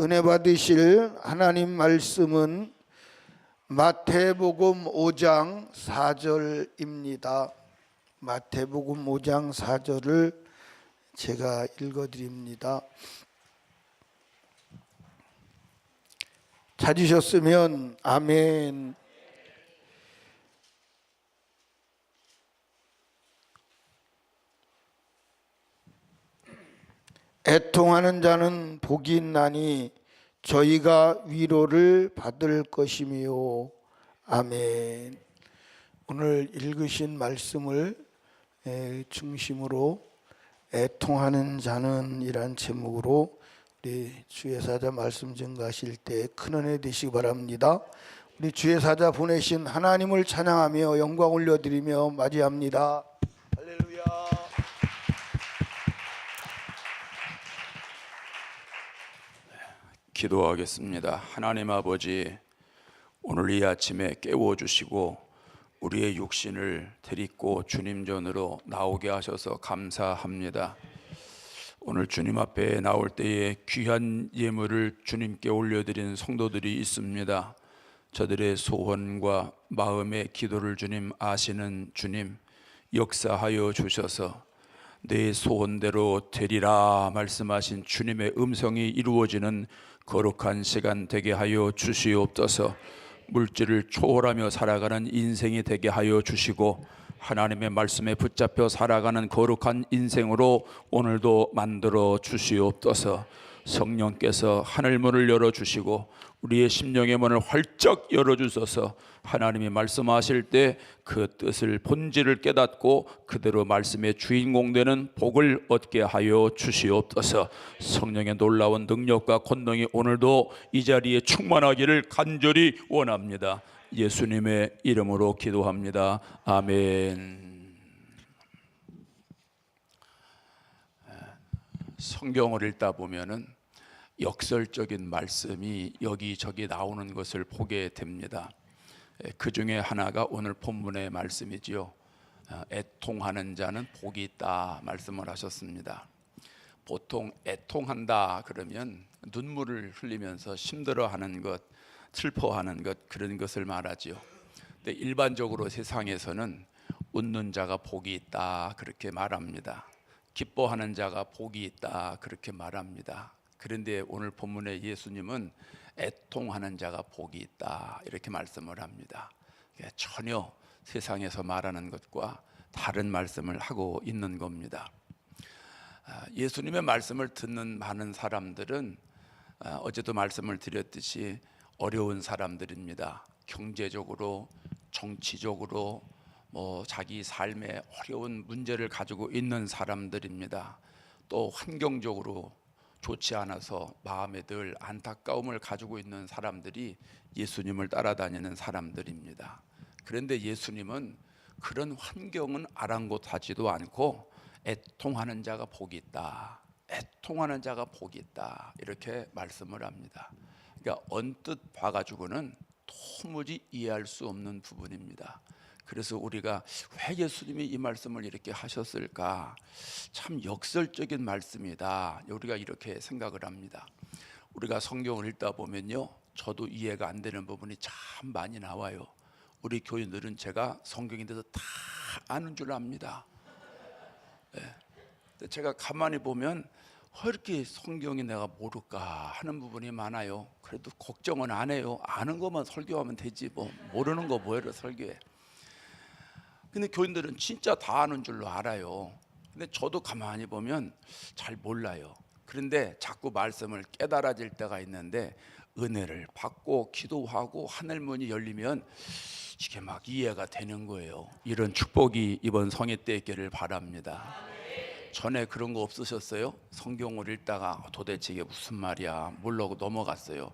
은혜 받으실 하나님 말씀은 마태복음 5장 4절입니다. 마태복음 5장 4절을 제가 읽어드립니다. 찾으셨으면 아멘. 애통하는 자는 복이 있나니 저희가 위로를 받을 것이미요. 아멘. 오늘 읽으신 말씀을 중심으로 애통하는 자는 이란 제목으로 우리 주의 사자 말씀 증거하실 때 큰 은혜 되시기 바랍니다. 우리 주의 사자 보내신 하나님을 찬양하며 영광 올려드리며 맞이합니다. 할렐루야. 기도하겠습니다. 하나님 아버지, 오늘 이 아침에 깨워주시고 우리의 육신을 데리고 주님 전으로 나오게 하셔서 감사합니다. 오늘 주님 앞에 나올 때에 귀한 예물을 주님께 올려드린 성도들이 있습니다. 저들의 소원과 마음의 기도를 주님 아시는 주님, 역사하여 주셔서 내 소원대로 되리라 말씀하신 주님의 음성이 이루어지는 거룩한 시간 되게 하여 주시옵소서. 물질을 초월하며 살아가는 인생이 되게 하여 주시고 하나님의 말씀에 붙잡혀 살아가는 거룩한 인생으로 오늘도 만들어 주시옵소서. 성령께서 하늘문을 열어주시고 우리의 심령의 문을 활짝 열어주셔서 하나님이 말씀하실 때 그 뜻을 본질을 깨닫고 그대로 말씀의 주인공 되는 복을 얻게 하여 주시옵소서. 성령의 놀라운 능력과 권능이 오늘도 이 자리에 충만하기를 간절히 원합니다. 예수님의 이름으로 기도합니다. 아멘. 성경을 읽다 보면은 역설적인 말씀이 여기저기 나오는 것을 보게 됩니다. 그 중에 하나가 오늘 본문의 말씀이지요. 애통하는 자는 복이 있다 말씀을 하셨습니다. 보통 애통한다 그러면 눈물을 흘리면서 힘들어하는 것, 슬퍼하는 것, 그런 것을 말하지요. 근데 일반적으로 세상에서는 웃는 자가 복이 있다 그렇게 말합니다. 기뻐하는 자가 복이 있다 그렇게 말합니다. 그런데 오늘 본문의 예수님은 애통하는 자가 복이 있다 이렇게 말씀을 합니다. 전혀 세상에서 말하는 것과 다른 말씀을 하고 있는 겁니다. 예수님의 말씀을 듣는 많은 사람들은 어제도 말씀을 드렸듯이 어려운 사람들입니다. 경제적으로, 정치적으로, 자기 삶에 어려운 문제를 가지고 있는 사람들입니다. 또 환경적으로 좋지 않아서 마음에 늘 안타까움을 가지고 있는 사람들이 예수님을 따라다니는 사람들입니다. 그런데 예수님은 그런 환경은 아랑곳하지도 않고 애통하는 자가 복이 있다, 애통하는 자가 복이 있다 이렇게 말씀을 합니다. 그러니까 언뜻 봐가지고는 도무지 이해할 수 없는 부분입니다. 그래서 우리가 왜 예수님이 이 말씀을 이렇게 하셨을까? 참 역설적인 말씀이다 우리가 이렇게 생각을 합니다. 우리가 성경을 읽다 보면요, 저도 이해가 안 되는 부분이 참 많이 나와요. 우리 교인들은 제가 성경에 대해서 다 아는 줄 압니다. 제가 가만히 보면 왜 이렇게 성경이 내가 모를까 하는 부분이 많아요. 그래도 걱정은 안 해요. 아는 것만 설교하면 되지 모르는 거 뭐해로 설교해. 근데 교인들은 진짜 다 아는 줄로 알아요. 근데 저도 가만히 보면 잘 몰라요. 그런데 자꾸 말씀을 깨달아질 때가 있는데 은혜를 받고 기도하고 하늘문이 열리면 이게 막 이해가 되는 거예요. 이런 축복이 이번 성회 때 있기를 바랍니다. 전에 그런 거 없으셨어요? 성경을 읽다가 도대체 이게 무슨 말이야 모르고 넘어갔어요.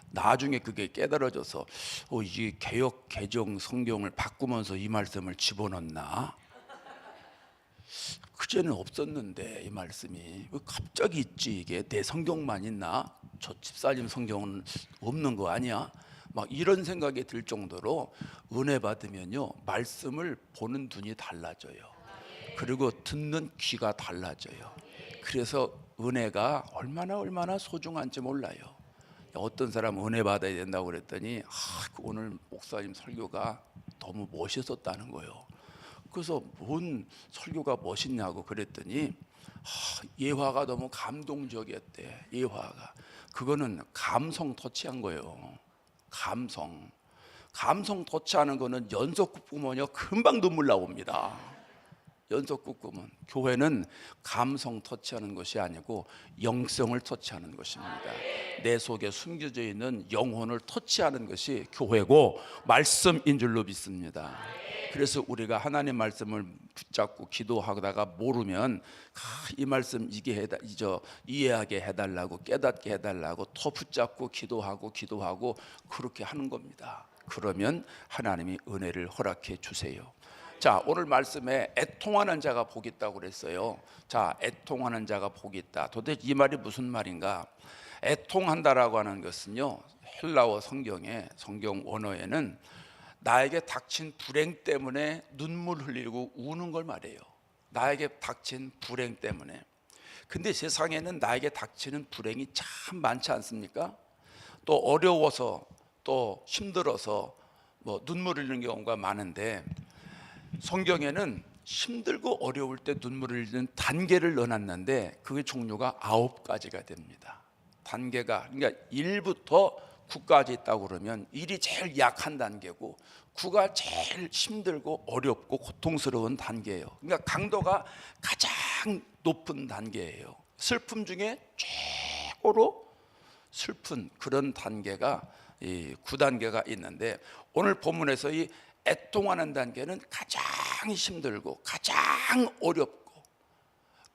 나중에 그게 깨달아져서 이게 개역 개정 성경을 바꾸면서 이 말씀을 집어넣나? 그전에는 없었는데 이 말씀이 왜 갑자기 있지? 이게 내 성경만 있나? 저 집사님 성경은 없는 거 아니야? 막 이런 생각이 들 정도로 은혜 받으면요, 말씀을 보는 눈이 달라져요. 그리고 듣는 귀가 달라져요. 그래서 은혜가 얼마나 소중한지 몰라요. 어떤 사람 은혜 받아야 된다고 그랬더니 오늘 목사님 설교가 너무 멋있었다는 거예요. 그래서 뭔 설교가 멋있냐고 그랬더니 예화가 너무 감동적이었대. 예화가 그거는 감성 터치한 거예요. 감성 터치하는 거는 연속 꿈은요 금방 눈물 나옵니다. 연속 꿈은 교회는 감성 터치하는 것이 아니고 영성을 터치하는 것입니다. 내 속에 숨겨져 있는 영혼을 터치하는 것이 교회고 말씀인 줄로 믿습니다. 그래서 우리가 하나님 말씀을 붙잡고 기도하다가 모르면 이 말씀 이해하게 해달라고 깨닫게 해달라고 더 붙잡고 기도하고 그렇게 하는 겁니다. 그러면 하나님이 은혜를 허락해 주세요. 자, 오늘 말씀에 애통하는 자가 복이 있다고 그랬어요. 자, 애통하는 자가 복이 있다. 도대체 이 말이 무슨 말인가? 애통한다라고 하는 것은요, 헬라어 성경 원어에는 나에게 닥친 불행 때문에 눈물 흘리고 우는 걸 말해요. 나에게 닥친 불행 때문에. 근데 세상에는 나에게 닥치는 불행이 참 많지 않습니까? 또 어려워서 또 힘들어서 눈물 흘리는 경우가 많은데, 성경에는 힘들고 어려울 때 눈물을 흘리는 단계를 넣어놨는데 그게 종류가 9가지가 됩니다. 단계가 그러니까 1부터 9까지 있다고 그러면 1이 제일 약한 단계고 9가 제일 힘들고 어렵고 고통스러운 단계예요. 그러니까 강도가 가장 높은 단계예요. 슬픔 중에 최고로 슬픈 그런 단계가 이 9단계가 있는데, 오늘 본문에서 이 애통하는 단계는 가장 힘들고 가장 어렵고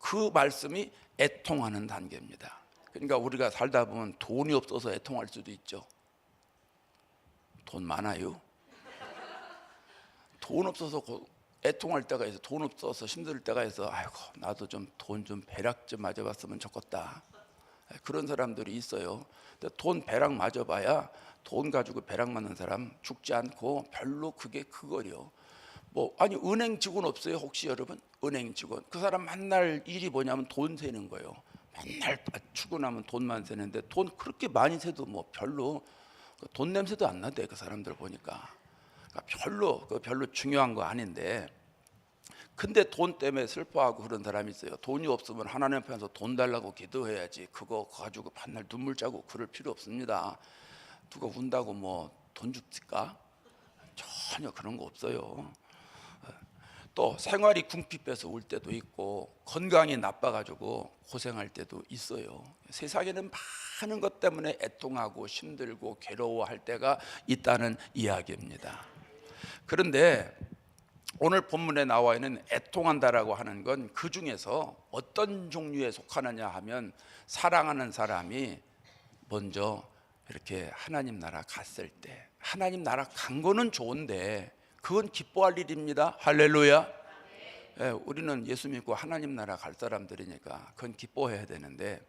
그 말씀이 애통하는 단계입니다. 그러니까 우리가 살다 보면 돈이 없어서 애통할 수도 있죠. 돈 많아요. 돈 없어서 애통할 때가 있어. 돈 없어서 힘들 때가 있어. 아이고 나도 좀 돈 좀 배락 좀 맞아봤으면 좋겠다. 그런 사람들이 있어요. 근데 돈 배락 맞아봐야 돈 가지고 배락 맞는 사람 죽지 않고 별로 그게 그거요. 아니 은행 직원 없어요 혹시 여러분? 은행 직원 그 사람 맨날 일이 뭐냐면 돈 세는 거예요. 맨날 출근하면 돈만 세는데 돈 그렇게 많이 세도 별로 돈 냄새도 안 나대. 그 사람들 보니까 별로 중요한 거 아닌데, 근데 돈 때문에 슬퍼하고 그런 사람이 있어요. 돈이 없으면 하나님 앞에서 돈 달라고 기도해야지. 그거 가지고 반날 눈물 짜고 그럴 필요 없습니다. 누가 운다고 돈 줍니까? 전혀 그런 거 없어요. 또 생활이 궁핍해서 울 때도 있고 건강이 나빠가지고 고생할 때도 있어요. 세상에는 많은 것 때문에 애통하고 힘들고 괴로워할 때가 있다는 이야기입니다. 그런데 오늘 본문에 나와 있는 애통한다라고 하는 건 그 중에서 어떤 종류에 속하느냐 하면, 사랑하는 사람이 먼저 이렇게 하나님 나라 갔을 때, 하나님 나라 간 거는 좋은데 그건 기뻐할 일입니다. 할렐루야. 예, 우리는 예수 믿고 하나님 나라 갈 사람들이니까 그건 기뻐해야 되는데,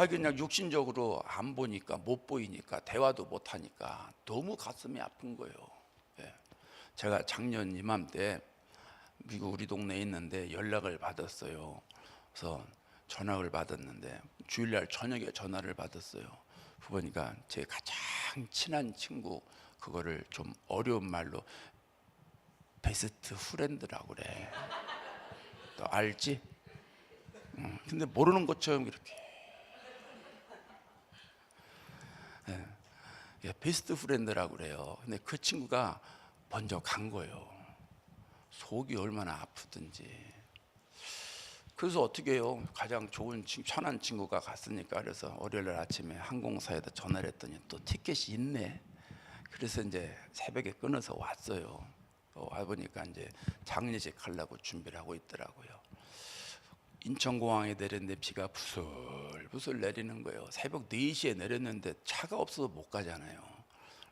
그냥 육신적으로 안 보니까 못 보이니까 대화도 못 하니까 너무 가슴이 아픈 거예요. 예. 제가 작년 이맘때 미국 우리 동네에 있는데 연락을 받았어요. 그래서 전화를 받았는데 주일날 저녁에 전화를 받았어요. 보니까 제 가장 친한 친구, 그거를 좀 어려운 말로 베스트 프렌드라고 그래. 너 알지? 근데 모르는 것처럼 이렇게 베스트 프렌드라고 그래요. 근데 그 친구가 먼저 간 거예요. 속이 얼마나 아프든지. 그래서 어떻게 해요? 가장 좋은 편한 친구가 갔으니까, 그래서 월요일 아침에 항공사에다 전화를 했더니 또 티켓이 있네. 그래서 이제 새벽에 끊어서 왔어요. 와보니까 이제 장례식 하려고 준비를 하고 있더라고요. 인천공항에 내렸는데 비가 부슬부슬 내리는 거예요. 새벽 4시에 내렸는데 차가 없어서 못 가잖아요.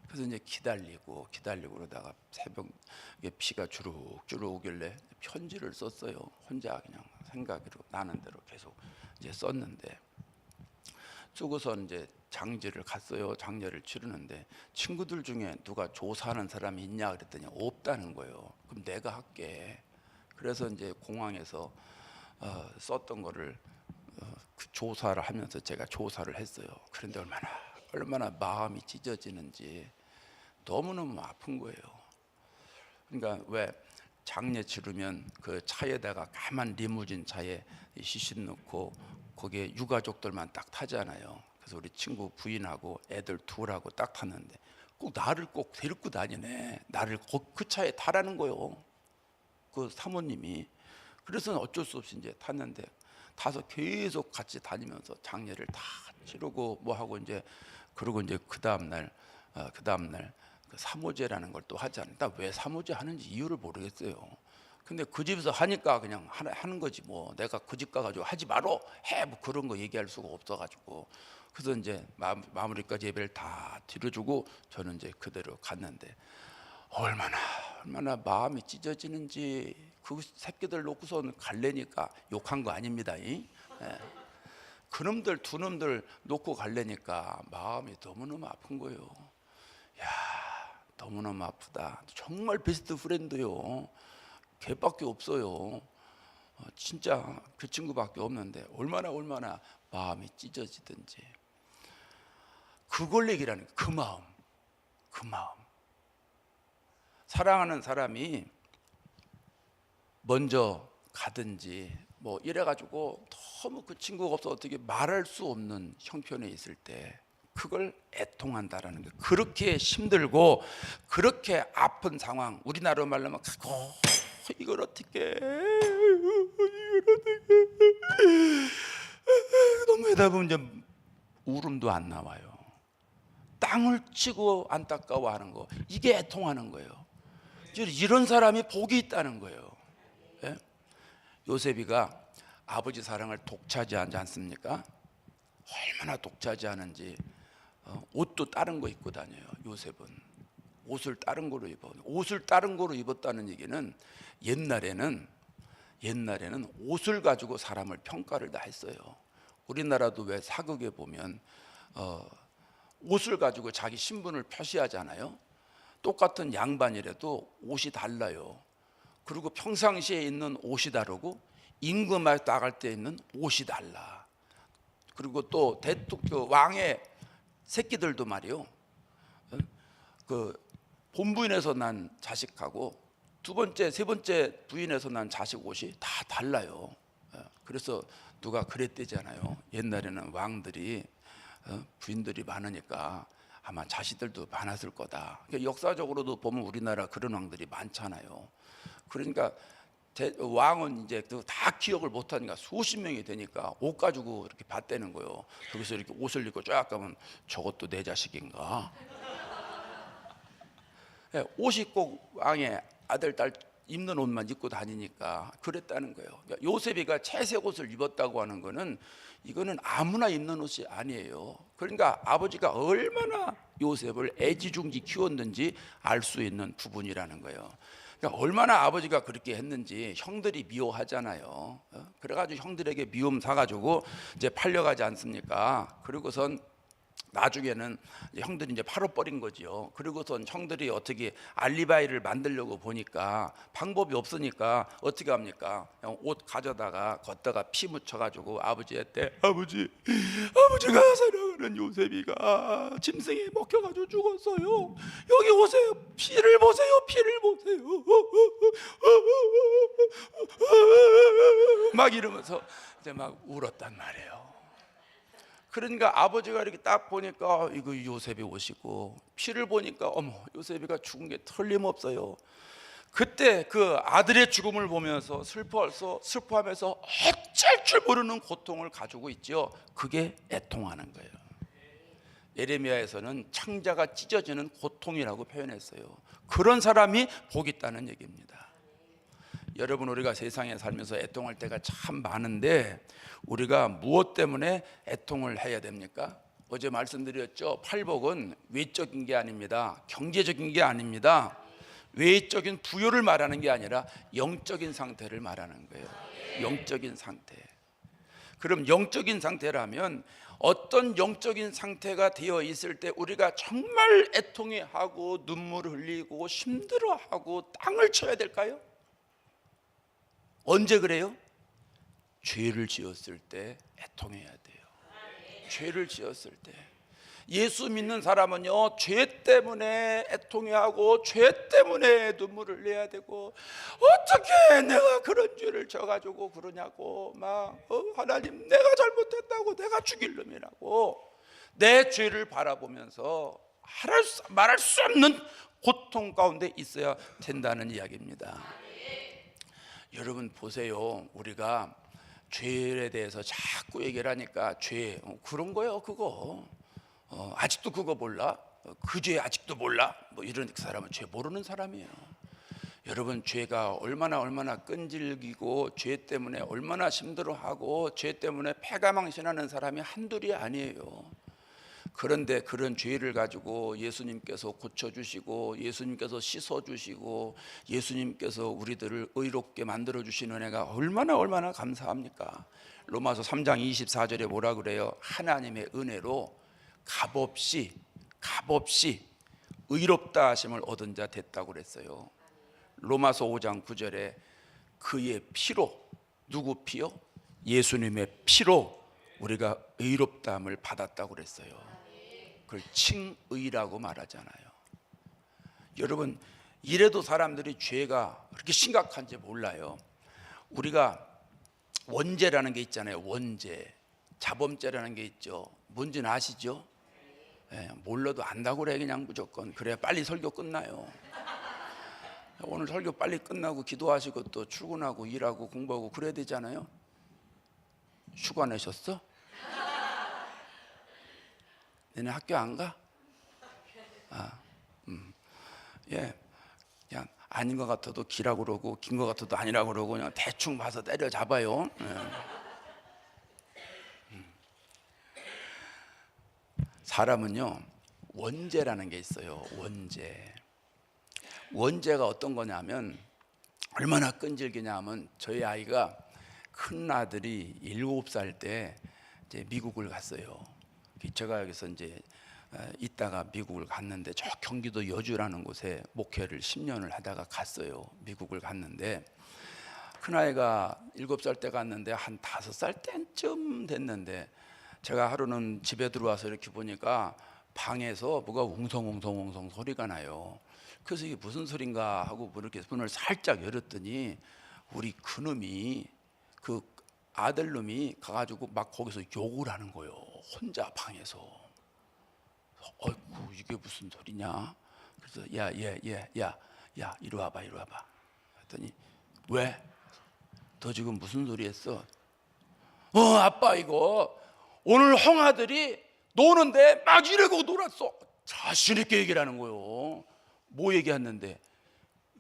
그래서 이제 기다리고 그러다가 새벽에 비가 주룩주룩 오길래 편지를 썼어요. 혼자 그냥 생각으로 나는 대로 계속 이제 썼는데, 쓰고서 이제 장지를 갔어요. 장례를 치르는데 친구들 중에 누가 조사하는 사람이 있냐 그랬더니 없다는 거예요. 그럼 내가 할게. 그래서 이제 공항에서 썼던 거를 그 조사를 하면서 제가 조사를 했어요. 그런데 얼마나 마음이 찢어지는지 너무너무 아픈 거예요. 그러니까 왜 장례 치르면 그 차에다가 가만 리무진 차에 시신 넣고 거기에 유가족들만 딱 타잖아요. 그래서 우리 친구 부인하고 애들 둘하고 딱 탔는데 꼭 나를 꼭 데리고 다니네. 나를 그 차에 타라는 거예요. 그 사모님이. 그래서 어쩔 수 없이 이제 탔는데 타서 계속 같이 다니면서 장례를 다 치르고 뭐 하고 이제 그러고 이제 그 다음 날 그 사모제라는 걸 또 하지 않는다. 왜 사모제 하는지 이유를 모르겠어요. 근데 그 집에서 하니까 그냥 하는 거지 뭐. 내가 그 집 가가지고 하지 말어 해 뭐 그런 거 얘기할 수가 없어가지고 그래서 이제 마무리까지 예배를 다 드려주고 저는 이제 그대로 갔는데 얼마나 마음이 찢어지는지. 그 새끼들 놓고선 갈래니까 욕한 거 아닙니다. 그놈들 두 놈들 놓고 갈래니까 마음이 너무너무 아픈 거예요. 야, 너무너무 아프다. 정말 베스트 프렌드요. 걔밖에 없어요. 진짜 그 친구밖에 없는데 얼마나 마음이 찢어지든지. 그걸 얘기라는 거예요. 그 마음. 사랑하는 사람이 먼저 가든지 뭐 이래가지고 너무 그 친구가 없어 어떻게 말할 수 없는 형편에 있을 때 그걸 애통한다라는 거예요. 그렇게 힘들고 그렇게 아픈 상황, 우리나라로 말하면 이걸 어떻게 너무 하다 보면 이제 울음도 안 나와요. 땅을 치고 안타까워하는 거, 이게 애통하는 거예요. 이런 사람이 복이 있다는 거예요. 예? 요셉이가 아버지 사랑을 독차지하지 않습니까? 얼마나 독차지하는지 옷도 다른 거 입고 다녀요. 요셉은 옷을 다른 거로 입어. 옷을 다른 거로 입었다는 얘기는 옛날에는 옷을 가지고 사람을 평가를 다 했어요. 우리나라도 왜 사극에 보면 옷을 가지고 자기 신분을 표시하잖아요. 똑같은 양반이라도 옷이 달라요. 그리고 평상시에 있는 옷이 다르고 임금에 나갈 때 있는 옷이 달라. 그리고 또 그 왕의 새끼들도 말이요. 그 본부인에서 난 자식하고 두 번째, 세 번째 부인에서 난 자식 옷이 다 달라요. 그래서 누가 그랬대잖아요. 옛날에는 왕들이 부인들이 많으니까 아마 자식들도 많았을 거다. 역사적으로도 보면 우리나라 그런 왕들이 많잖아요. 그러니까 왕은 이제 다 기억을 못하니까 수십 명이 되니까 옷 가지고 이렇게 봤다는 거예요. 거기서 이렇게 옷을 입고 쫙 가면 저것도 내 자식인가? 옷이 꼭 왕의 아들, 딸 입는 옷만 입고 다니니까 그랬다는 거예요. 그러니까 요셉이가 채색 옷을 입었다고 하는 거는 이거는 아무나 입는 옷이 아니에요. 그러니까 아버지가 얼마나 요셉을 애지중지 키웠는지 알 수 있는 부분이라는 거예요. 그러니까 얼마나 아버지가 그렇게 했는지 형들이 미워하잖아요. 그래가지고 형들에게 미움 사가지고 이제 팔려가지 않습니까? 그리고선 나중에는 형들이 이제 팔아버린 거지요. 그리고선 형들이 어떻게 알리바이를 만들려고 보니까 방법이 없으니까 어떻게 합니까? 옷 가져다가 걷다가 피 묻혀가지고 아버지한테 아버지가 사랑하는 요셉이가 짐승에 먹혀가지고 죽었어요. 여기 오세요. 피를 보세요. 막 이러면서 이제 막 울었단 말이에요. 그러니까 아버지가 이렇게 딱 보니까 이거 요셉이 옷이고 피를 보니까 어머 요셉이가 죽은 게 틀림없어요. 그때 그 아들의 죽음을 보면서 슬퍼하면서 어쩔 줄 모르는 고통을 가지고 있죠. 그게 애통하는 거예요. 예레미야에서는 창자가 찢어지는 고통이라고 표현했어요. 그런 사람이 복 있다는 얘기입니다. 여러분, 우리가 세상에 살면서 애통할 때가 참 많은데 우리가 무엇 때문에 애통을 해야 됩니까? 어제 말씀드렸죠. 팔복은 외적인 게 아닙니다. 경제적인 게 아닙니다. 외적인 부여를 말하는 게 아니라 영적인 상태를 말하는 거예요. 영적인 상태. 그럼 영적인 상태라면 어떤 영적인 상태가 되어 있을 때 우리가 정말 애통해하고 눈물을 흘리고 힘들어하고 땅을 쳐야 될까요? 언제 그래요? 죄를 지었을 때 애통해야 돼요. 죄를 지었을 때. 예수 믿는 사람은요, 죄 때문에 애통해하고 죄 때문에 눈물을 내야 되고, 어떻게 내가 그런 죄를 져가지고 그러냐고 막 하나님 내가 잘못했다고, 내가 죽일 놈이라고 내 죄를 바라보면서 말할 수 없는 고통 가운데 있어야 된다는 이야기입니다. 여러분 보세요. 우리가 죄에 대해서 자꾸 얘기를 하니까 죄 그런 거예요. 그거 아직도 그거 몰라? 그 죄 아직도 몰라? 뭐 이런 사람은 죄 모르는 사람이에요. 여러분 죄가 얼마나 끈질기고 죄 때문에 얼마나 힘들어하고 죄 때문에 패가망신하는 사람이 한둘이 아니에요. 그런데 그런 죄를 가지고 예수님께서 고쳐주시고 예수님께서 씻어주시고 예수님께서 우리들을 의롭게 만들어주시는 은혜가 얼마나 감사합니까? 로마서 3장 24절에 뭐라 그래요? 하나님의 은혜로 값없이 의롭다 하심을 얻은 자 됐다고 그랬어요. 로마서 5장 9절에 그의 피로, 누구 피요? 예수님의 피로 우리가 의롭다함을 받았다고 그랬어요. 그걸 칭의라고 말하잖아요. 여러분 이래도 사람들이 죄가 그렇게 심각한지 몰라요. 우리가 원죄라는 게 있잖아요. 원죄, 자범죄라는 게 있죠. 뭔지는 아시죠? 몰라도 안다고 그래. 그냥 무조건 그래야 빨리 설교 끝나요. 오늘 설교 빨리 끝나고 기도하시고 또 출근하고 일하고 공부하고 그래야 되잖아요. 휴가 내셨어? 너네 학교 안 가? 예, 그냥 아닌 것 같아도 기라고 그러고 긴 것 같아도 아니라고 그러고 그냥 대충 봐서 때려잡아요. 사람은요 원죄라는 게 있어요. 원죄가 어떤 거냐면 얼마나 끈질기냐면 저희 아이가 큰 아들이 7살 때 이제 미국을 갔어요. 제가 여기서 이제 있다가 미국을 갔는데 저 경기도 여주라는 곳에 목회를 10년을 하다가 갔어요. 미국을 갔는데 큰아이가 7살 때 갔는데 한 5살 때쯤 됐는데 제가 하루는 집에 들어와서 이렇게 보니까 방에서 뭐가 웅성웅성 소리가 나요. 그래서 이게 무슨 소린가 하고 이렇게 문을 살짝 열었더니 우리 그놈이 그 아들놈이 가가지고 막 거기서 욕을 하는 거예요. 혼자 방에서. 어이구 이게 무슨 소리냐? 그래서 야 이리 와봐. 했더니 왜? 너 지금 무슨 소리 했어? 아빠 이거 오늘 형아들이 노는데 막 이러고 놀았어. 자신 있게 얘기를 하는 거예요. 뭐 얘기했는데?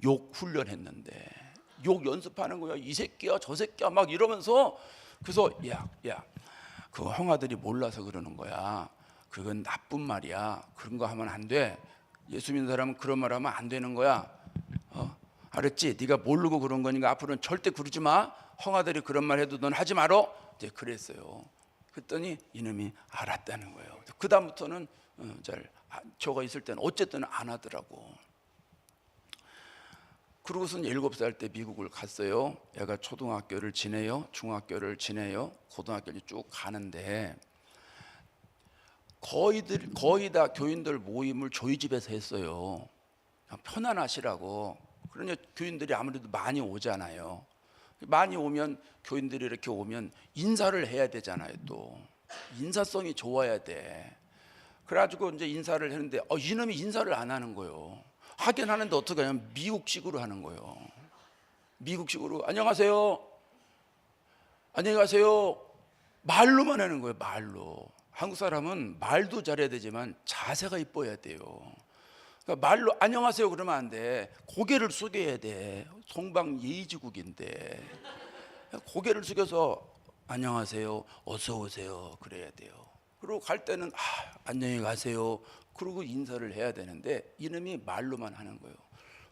욕 훈련했는데 욕 연습하는 거야. 이 새끼야 저 새끼야 막 이러면서. 그래서 야 그 형아들이 몰라서 그러는 거야. 그건 나쁜 말이야. 그런 거 하면 안 돼. 예수 믿는 사람은 그런 말 하면 안 되는 거야. 알았지? 네가 모르고 그런 거니까 앞으로는 절대 그러지 마. 형아들이 그런 말 해도 넌 하지 말어. 이제 그랬어요. 그랬더니 이놈이 알았다는 거예요. 그 다음부터는 저거 있을 때는 어쨌든 안 하더라고. 그러고선 7살 때 미국을 갔어요. 애가 초등학교를 지내요, 중학교를 지내요, 고등학교를 쭉 가는데 거의 다 교인들 모임을 저희 집에서 했어요. 편안하시라고. 그러니 교인들이 아무래도 많이 오잖아요. 많이 오면 교인들이 이렇게 오면 인사를 해야 되잖아요. 또 인사성이 좋아야 돼. 그래가지고 이제 인사를 했는데 이놈이 인사를 안 하는 거예요. 하긴 하는데 어떻게 하냐면 미국식으로 하는 거예요. 미국식으로 안녕하세요, 안녕히 가세요 말로만 하는 거예요. 말로. 한국 사람은 말도 잘해야 되지만 자세가 이뻐야 돼요. 그러니까 말로 안녕하세요 그러면 안 돼. 고개를 숙여야 돼. 송방예의지국인데 고개를 숙여서 안녕하세요, 어서 오세요 그래야 돼요. 그리고 갈 때는 안녕히 가세요 그러고 인사를 해야 되는데 이놈이 말로만 하는 거예요.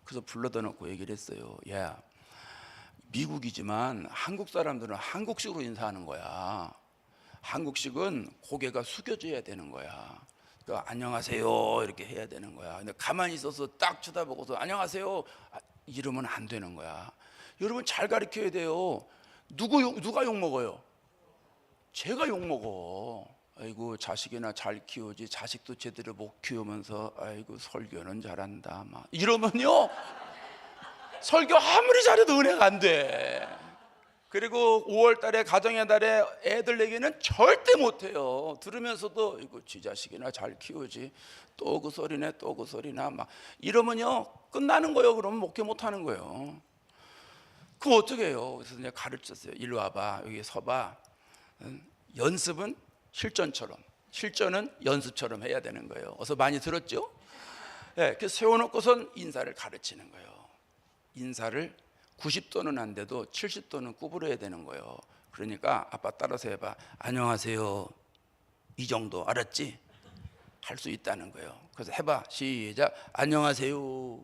그래서 불러다 놓고 얘기를 했어요. 야, 미국이지만 한국 사람들은 한국식으로 인사하는 거야. 한국식은 고개가 숙여져야 되는 거야. 그러니까 안녕하세요 이렇게 해야 되는 거야. 근데 가만히 있어서 딱 쳐다보고서 안녕하세요 이러면 안 되는 거야. 여러분 잘 가르쳐야 돼요. 누가 욕 먹어요? 제가 욕 먹어. 아이고 자식이나 잘 키우지, 자식도 제대로 못 키우면서 아이고 설교는 잘한다 막 이러면요, 설교 아무리 잘해도 은혜가 안 돼. 그리고 5월 달에 가정의 달에 애들 얘기는 절대 못 해요. 들으면서도 이거 지 자식이나 잘 키우지, 또 그 소리네 또 그 소리나 막 이러면요 끝나는 거예요. 그러면 목회 못 하는 거예요. 그거 어떻게 해요? 그래서 이제 가르쳤어요. 일로 와봐, 여기 서봐. 연습은 실전처럼, 실전은 연습처럼 해야 되는 거예요. 어서 많이 들었죠? 네, 그래서 세워놓고선 인사를 가르치는 거예요. 인사를 90도는 안 돼도 70도는 구부려야 되는 거예요. 그러니까 아빠 따라서 해봐. 안녕하세요. 이 정도 알았지? 할 수 있다는 거예요. 그래서 해봐. 시작. 안녕하세요.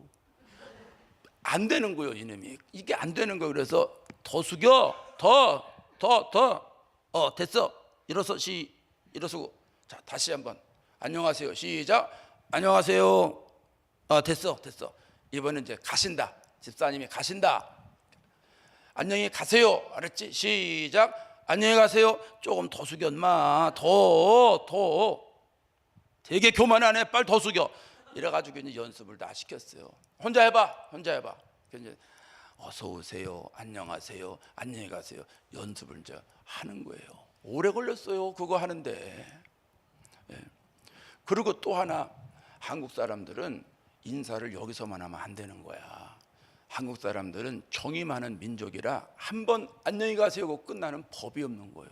안 되는 거예요, 이놈이. 이게 안 되는 거예요. 그래서 더 숙여, 더. 됐어. 일어서고. 자, 다시 한번. 안녕하세요. 시작. 안녕하세요. 됐어. 이번엔 이제 가신다. 집사님이 가신다. 안녕히 가세요. 알았지? 시작. 안녕히 가세요. 조금 더 숙여, 인마. 더. 되게 교만하네. 빨리 더 숙여. 이래가지고 이제 연습을 다 시켰어요. 혼자 해봐. 이제 어서 오세요. 안녕하세요. 안녕히 가세요. 연습을 이제 하는 거예요. 오래 걸렸어요. 그거 하는데. 예. 그리고 또 하나, 한국 사람들은 인사를 여기서만 하면 안 되는 거야. 한국 사람들은 정이 많은 민족이라 한 번 안녕히 가세요 하고 끝나는 법이 없는 거예요.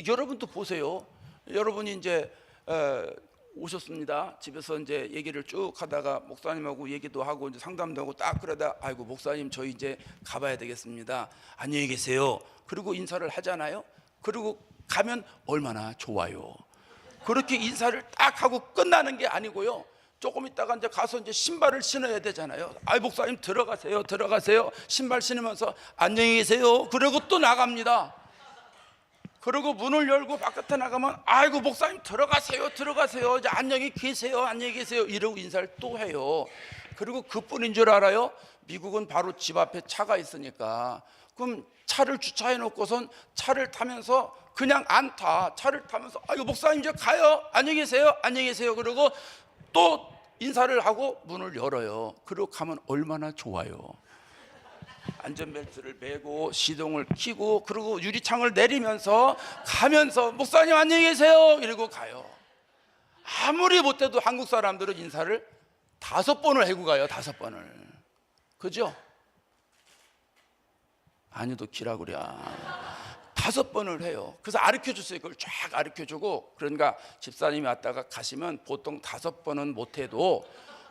여러분도 보세요. 여러분이 이제 오셨습니다. 집에서 이제 얘기를 쭉 하다가 목사님하고 얘기도 하고 이제 상담도 하고 딱 그러다 아이고 목사님 저희 이제 가봐야 되겠습니다. 안녕히 계세요. 그리고 인사를 하잖아요. 그리고 가면 얼마나 좋아요. 그렇게 인사를 딱 하고 끝나는 게 아니고요. 조금 있다가 이제 가서 이제 신발을 신어야 되잖아요. 아이 목사님 들어가세요. 신발 신으면서 안녕히 계세요. 그리고 또 나갑니다. 그리고 문을 열고 바깥에 나가면 아이고 목사님 들어가세요. 이제 안녕히 계세요. 이러고 인사를 또 해요. 그리고 그뿐인 줄 알아요? 미국은 바로 집 앞에 차가 있으니까 그럼 차를 주차해 놓고선 차를 타면서 그냥 안 타. 차를 타면서 아이고 목사님 이제 가요. 안녕히 계세요. 그리고 또 인사를 하고 문을 열어요. 그리고 가면 얼마나 좋아요. 안전벨트를 매고 시동을 켜고 그리고 유리창을 내리면서 가면서 목사님 안녕히 계세요 이러고 가요. 아무리 못해도 한국 사람들은 인사를 5번을 하고 가요. 5번을. 그죠? 아니도 기라구랴. 5번을 해요. 그래서 가르쳐줬어요. 그걸 쫙 가르쳐주고, 그러니까 집사님이 왔다가 가시면 보통 5번은 못해도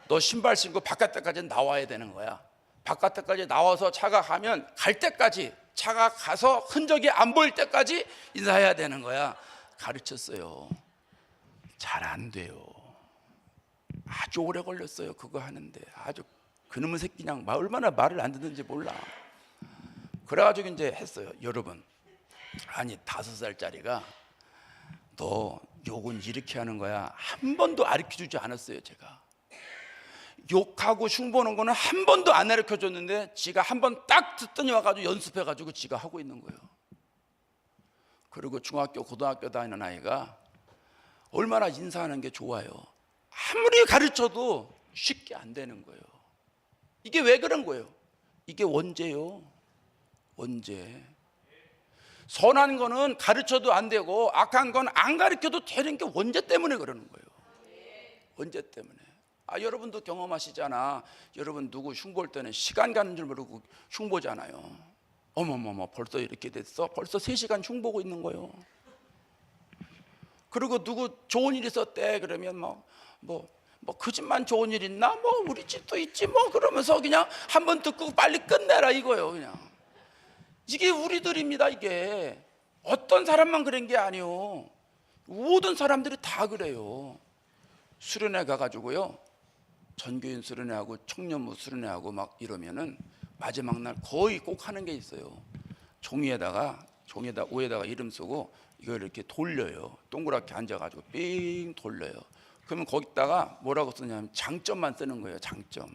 너 신발 신고 바깥에까지 나와야 되는 거야. 바깥에까지 나와서 차가 가면 갈 때까지, 차가 가서 흔적이 안 보일 때까지 인사해야 되는 거야. 가르쳤어요. 잘 안 돼요. 아주 오래 걸렸어요. 그거 하는데 아주 그놈의 새끼 그냥 얼마나 말을 안 듣는지 몰라. 그래가지고 이제 했어요. 여러분, 아니 5살짜리가 너 욕은 이렇게 하는 거야. 한 번도 가르쳐주지 않았어요. 제가 욕하고 흉보는 거는 한 번도 안 가르쳐줬는데 지가 한 번 딱 듣더니 와가지고 연습해가지고 지가 하고 있는 거예요. 그리고 중학교 고등학교 다니는 아이가 얼마나 인사하는 게 좋아요. 아무리 가르쳐도 쉽게 안 되는 거예요. 이게 왜 그런 거예요? 이게 원죄요. 원죄. 선한 거는 가르쳐도 안 되고 악한 건 안 가르쳐도 되는 게 원죄 때문에 그러는 거예요. 원죄 때문에. 여러분도 경험하시잖아. 여러분 누구 흉볼 때는 시간 가는 줄 모르고 흉보잖아요. 어머머머 벌써 이렇게 됐어? 벌써 3시간 흉보고 있는 거예요. 그리고 누구 좋은 일 있었대 그러면 뭐 그 집만 좋은 일 있나? 우리 집도 있지 그러면서 그냥 한 번 듣고 빨리 끝내라 이거예요. 그냥 이게 우리들입니다. 이게 어떤 사람만 그런 게 아니에요. 모든 사람들이 다 그래요. 수련회 가가지고요, 전교인 수련회하고 청년부 수련회하고 막 이러면은 마지막 날 거의 꼭 하는 게 있어요. 종이에다가 오에다가 이름 쓰고 이걸 이렇게 돌려요. 동그랗게 앉아가지고 삥 돌려요. 그러면 거기다가 뭐라고 쓰냐면 장점만 쓰는 거예요. 장점.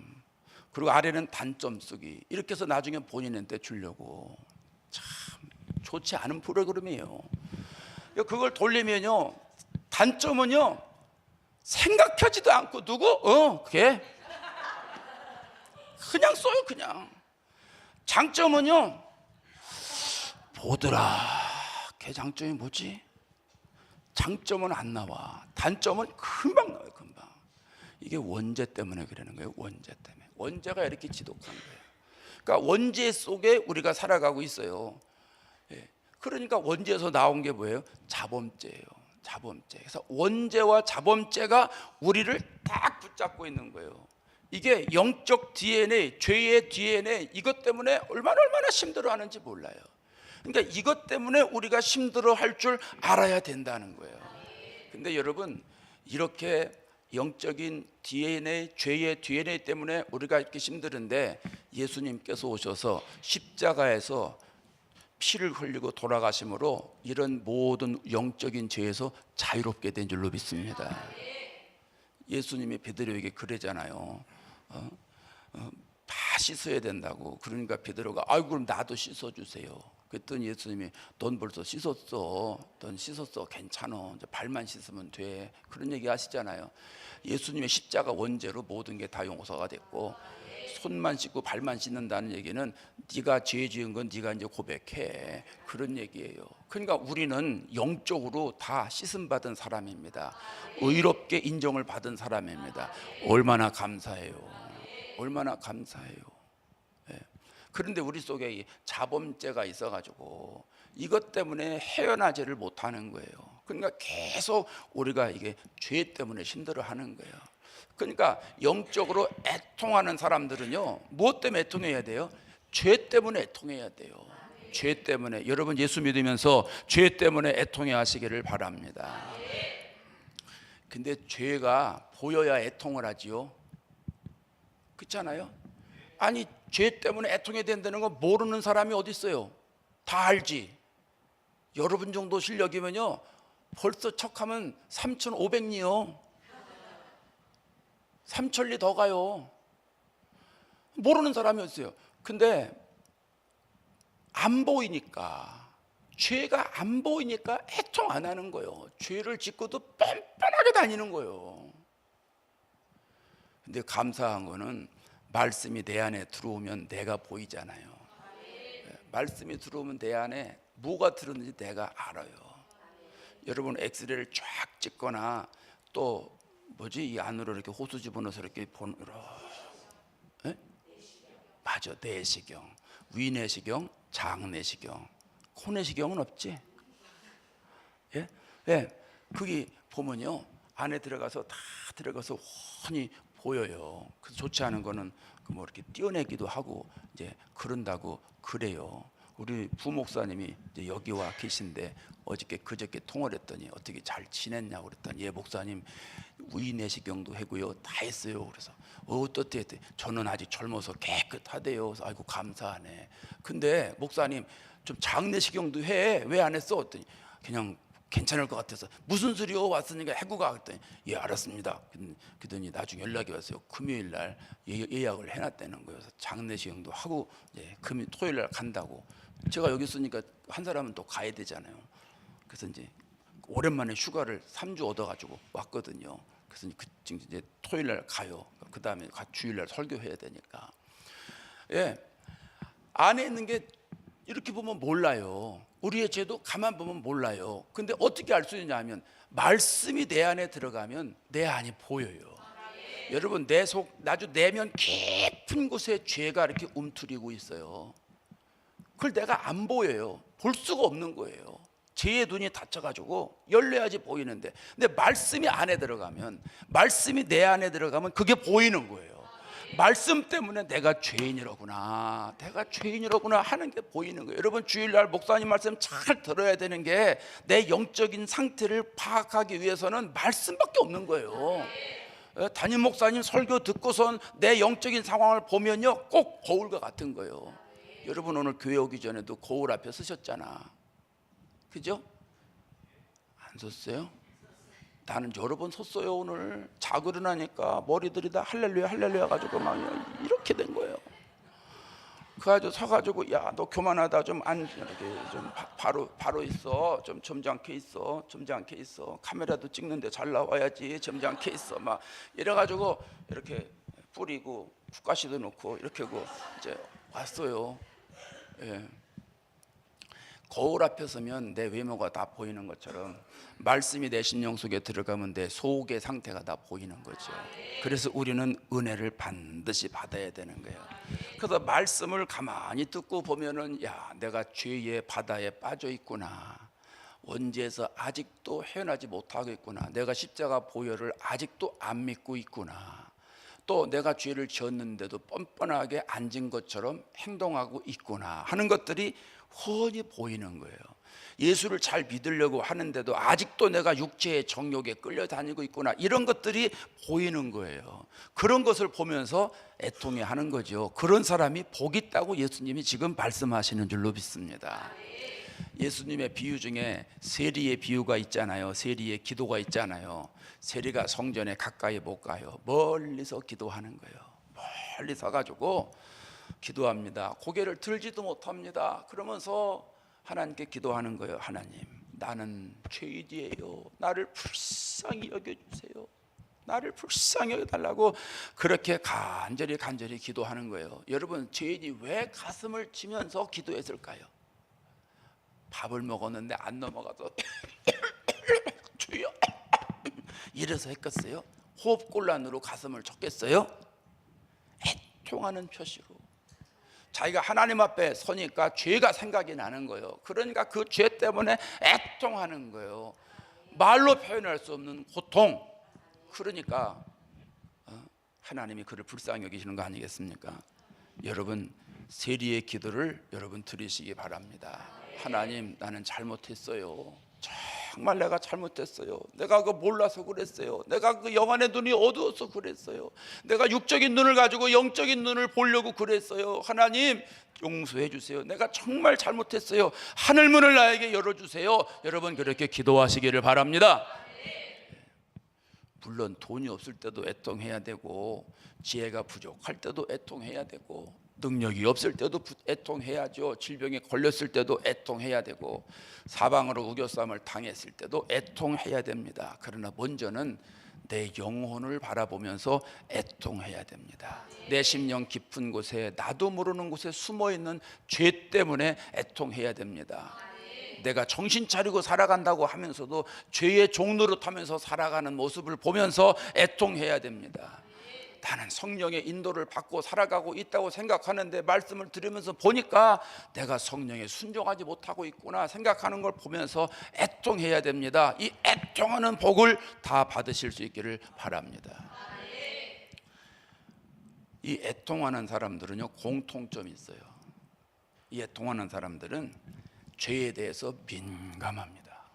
그리고 아래는 단점 쓰기. 이렇게 해서 나중에 본인한테 주려고. 참 좋지 않은 프로그램이에요. 그걸 돌리면요, 단점은요, 생각하지도 않고 누구? 걔 그냥 써요. 그냥. 장점은요, 보더라, 걔 장점이 뭐지? 장점은 안 나와. 단점은 금방 나와요. 금방. 이게 원죄 때문에 그러는 거예요. 원죄 때문에. 원죄가 이렇게 지독한 거예요. 그러니까 원죄 속에 우리가 살아가고 있어요. 예. 그러니까 원죄에서 나온 게 뭐예요? 자범죄예요. 자범죄. 그래서 원죄와 자범죄가 우리를 딱 붙잡고 있는 거예요. 이게 영적 DNA, 죄의 DNA, 이것 때문에 얼마나 힘들어하는지 몰라요. 그러니까 이것 때문에 우리가 힘들어할 줄 알아야 된다는 거예요. 근데 여러분, 이렇게 영적인 DNA, 죄의 DNA 때문에 우리가 이렇게 힘드는데 예수님께서 오셔서 십자가에서 피를 흘리고 돌아가심으로 이런 모든 영적인 죄에서 자유롭게 된 줄로 믿습니다. 예수님이 베드로에게 그러잖아요. 다 씻어야 된다고. 그러니까 베드로가 아이고 그럼 나도 씻어주세요. 그랬더니 예수님이 넌 벌써 씻었어. 넌 씻었어. 괜찮아. 이제 발만 씻으면 돼. 그런 얘기 하시잖아요. 예수님의 십자가 원죄로 모든 게 다 용서가 됐고, 손만 씻고 발만 씻는다는 얘기는 네가 죄 지은 건 네가 이제 고백해. 그런 얘기예요. 그러니까 우리는 영적으로 다 씻음 받은 사람입니다. 의롭게 인정을 받은 사람입니다. 얼마나 감사해요. 얼마나 감사해요. 예. 그런데 우리 속에 이 자범죄가 있어가지고 이것 때문에 헤어나지를 못하는 거예요. 그러니까 계속 우리가 이게 죄 때문에 힘들어하는 거예요. 그러니까 영적으로 애통하는 사람들은요, 무엇 때문에 애통해야 돼요? 죄 때문에 애통해야 돼요. 죄 때문에. 여러분 예수 믿으면서 죄 때문에 애통해 하시기를 바랍니다. 근데 죄가 보여야 애통을 하지요. 그렇잖아요? 아니 죄 때문에 애통해야 된다는 거 모르는 사람이 어디 있어요? 다 알지. 여러분 정도 실력이면요 벌써 척하면 3,500리요 3천리 더 가요. 모르는 사람이 어딨어요? 근데 안 보이니까, 죄가 안 보이니까 애통 안 하는 거예요. 죄를 짓고도 뻔뻔하게 다니는 거예요. 근데 감사한 거는 말씀이 내 안에 들어오면 내가 보이잖아요. 말씀이 들어오면 내 안에 뭐가 들었는지 내가 알아요. 여러분 엑스레이를 쫙 찍거나 또 이 안으로 이렇게 호수 집어넣어서 이렇게 보는, 맞아, 내시경, 위내시경, 장내시경, 코내시경은 없지. 예, 예, 거기 보면요 안에 들어가서 다 들어가서 훤히 보여요. 그래서 좋지 않은 거는 뭐 이렇게 띄어내기도 하고 이제 그런다고 그래요. 우리 부목사님이 이제 여기 와 계신데 어저께 그저께 통화를 했더니 어떻게 잘 지냈냐고 그랬더니 예 목사님 위내시경도 하고요 다 했어요. 그래서 어떻게 했더니 저는 아직 젊어서 깨끗하대요. 그래서 아이고 감사하네. 근데 목사님 좀 장내시경도 해. 왜 안 했어? 그랬더니 그냥 괜찮을 것 같아서. 무슨 소리요? 왔으니까 해고 가. 그랬더니 예 알았습니다. 그러더니 나중에 연락이 왔어요. 금요일 날 예약을 해놨다는 거예요. 그래서 장내시경도 하고 이제 토요일 날 간다고. 제가 여기 있으니까 한 사람은 또 가야 되잖아요. 그래서 이제 오랜만에 휴가를 3주 얻어가지고 왔거든요. 그래서 이제 토요일 날 가요. 그 다음에 주일 날 설교해야 되니까. 예, 안에 있는 게 이렇게 보면 몰라요. 우리의 죄도 가만 보면 몰라요. 근데 어떻게 알 수 있냐면 말씀이 내 안에 들어가면 내 안이 보여요. 여러분 내 속 아주 내면 깊은 곳에 죄가 이렇게 움트리고 있어요. 그걸 내가 안 보여요. 볼 수가 없는 거예요. 죄의 눈이 닫혀가지고 열려야지 보이는데, 근데 말씀이 안에 들어가면, 말씀이 내 안에 들어가면 그게 보이는 거예요. 말씀 때문에 내가 죄인이로구나, 내가 죄인이로구나 하는 게 보이는 거예요. 여러분 주일날 목사님 말씀 잘 들어야 되는 게, 내 영적인 상태를 파악하기 위해서는 말씀밖에 없는 거예요. 담임 목사님 설교 듣고선 내 영적인 상황을 보면요 꼭 거울과 같은 거예요. 여러분 오늘 교회 오기 전에도 거울 앞에 서셨잖아. 그죠? 안 섰어요? 나는 여러 번 섰어요. 오늘 자고 일어나니까 머리들이 다 할렐루야 할렐루야 가지고 막 이렇게 된 거예요. 그래가지고 서가지고 야 너 교만하다 좀 이렇게 좀 바로 있어, 좀 점잖게 있어, 점잖게 있어, 카메라도 찍는데 잘 나와야지, 점잖게 있어, 막 이래가지고 이렇게 뿌리고 국가시도 넣고 이렇게 하고 이제 왔어요. 예. 거울 앞에 서면 내 외모가 다 보이는 것처럼 말씀이 내 심령 속에 들어가면 내 속의 상태가 다 보이는 거죠. 그래서 우리는 은혜를 반드시 받아야 되는 거예요. 그래서 말씀을 가만히 듣고 보면은 야 내가 죄의 바다에 빠져 있구나, 원죄에서 아직도 헤어나지 못하고 있구나, 내가 십자가 보혈을 아직도 안 믿고 있구나, 또 내가 죄를 지었는데도 뻔뻔하게 앉은 것처럼 행동하고 있구나 하는 것들이 훤히 보이는 거예요. 예수를 잘 믿으려고 하는데도 아직도 내가 육체의 정욕에 끌려다니고 있구나, 이런 것들이 보이는 거예요. 그런 것을 보면서 애통해 하는 거죠. 그런 사람이 복 있다고 예수님이 지금 말씀하시는 줄로 믿습니다. 예수님의 비유 중에 세리의 비유가 있잖아요. 세리의 기도가 있잖아요. 세리가 성전에 가까이 못 가요. 멀리서 기도하는 거예요. 멀리 서가지고 기도합니다. 고개를 들지도 못합니다. 그러면서 하나님께 기도하는 거예요. 하나님, 나는 죄인이에요. 나를 불쌍히 여겨주세요. 나를 불쌍히 여겨달라고 그렇게 간절히 기도하는 거예요. 여러분, 죄인이 왜 가슴을 치면서 기도했을까요? 밥을 먹었는데 안 넘어가서 주여 이래서 했겠어요? 호흡곤란으로 가슴을 쳤겠어요? 애통하는 표시로 자기가 하나님 앞에 서니까 죄가 생각이 나는 거예요. 그러니까 그 죄 때문에 애통하는 거예요. 말로 표현할 수 없는 고통. 그러니까 하나님이 그를 불쌍히 여기시는 거 아니겠습니까? 여러분, 세리의 기도를 여러분 들으시기 바랍니다. 하나님, 나는 잘못했어요. 정말 내가 잘못했어요. 내가 그거 몰라서 그랬어요. 내가 그 영안의 눈이 어두워서 그랬어요. 내가 육적인 눈을 가지고 영적인 눈을 보려고 그랬어요. 하나님, 용서해 주세요. 내가 정말 잘못했어요. 하늘문을 나에게 열어주세요. 여러분, 그렇게 기도하시기를 바랍니다. 물론 돈이 없을 때도 애통해야 되고, 지혜가 부족할 때도 애통해야 되고, 능력이 없을 때도 애통해야죠. 질병에 걸렸을 때도 애통해야 되고, 사방으로 우겨싸움을 당했을 때도 애통해야 됩니다. 그러나 먼저는 내 영혼을 바라보면서 애통해야 됩니다. 내 심령 깊은 곳에, 나도 모르는 곳에 숨어있는 죄 때문에 애통해야 됩니다. 내가 정신 차리고 살아간다고 하면서도 죄의 종노릇하면서 살아가는 모습을 보면서 애통해야 됩니다. 나는 성령의 인도를 받고 살아가고 있다고 생각하는데 말씀을 들으면서 보니까 내가 성령에 순종하지 못하고 있구나 생각하는 걸 보면서 애통해야 됩니다. 이 애통하는 복을 다 받으실 수 있기를 바랍니다. 이 애통하는 사람들은요, 공통점이 있어요. 이 애통하는 사람들은 죄에 대해서 민감합니다.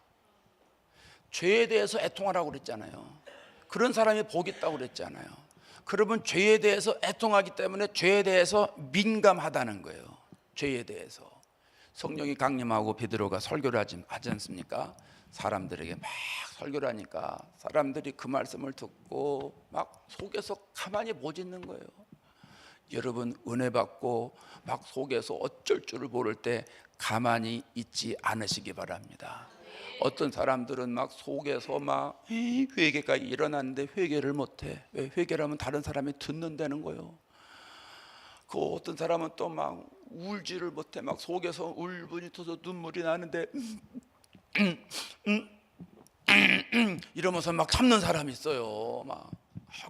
죄에 대해서 애통하라고 그랬잖아요. 그런 사람이 복 있다고 그랬잖아요. 그러면 죄에 대해서 애통하기 때문에 죄에 대해서 민감하다는 거예요. 죄에 대해서 성령이 강림하고 베드로가 설교를 하지 않습니까? 사람들에게 막 설교를 하니까 사람들이 그 말씀을 듣고 막 속에서 가만히 못 있는 거예요. 여러분, 은혜 받고 막 속에서 어쩔 줄을 모를 때 가만히 있지 않으시기 바랍니다. 어떤 사람들은 막 속에서 막 회개가 일어났는데 회개를 못해. 왜? 회개를 하면 다른 사람이 듣는다는 거예요. 그 어떤 사람은 또 막 울지를 못해. 막 속에서 울분이 터서 눈물이 나는데 이러면서 막 참는 사람이 있어요. 막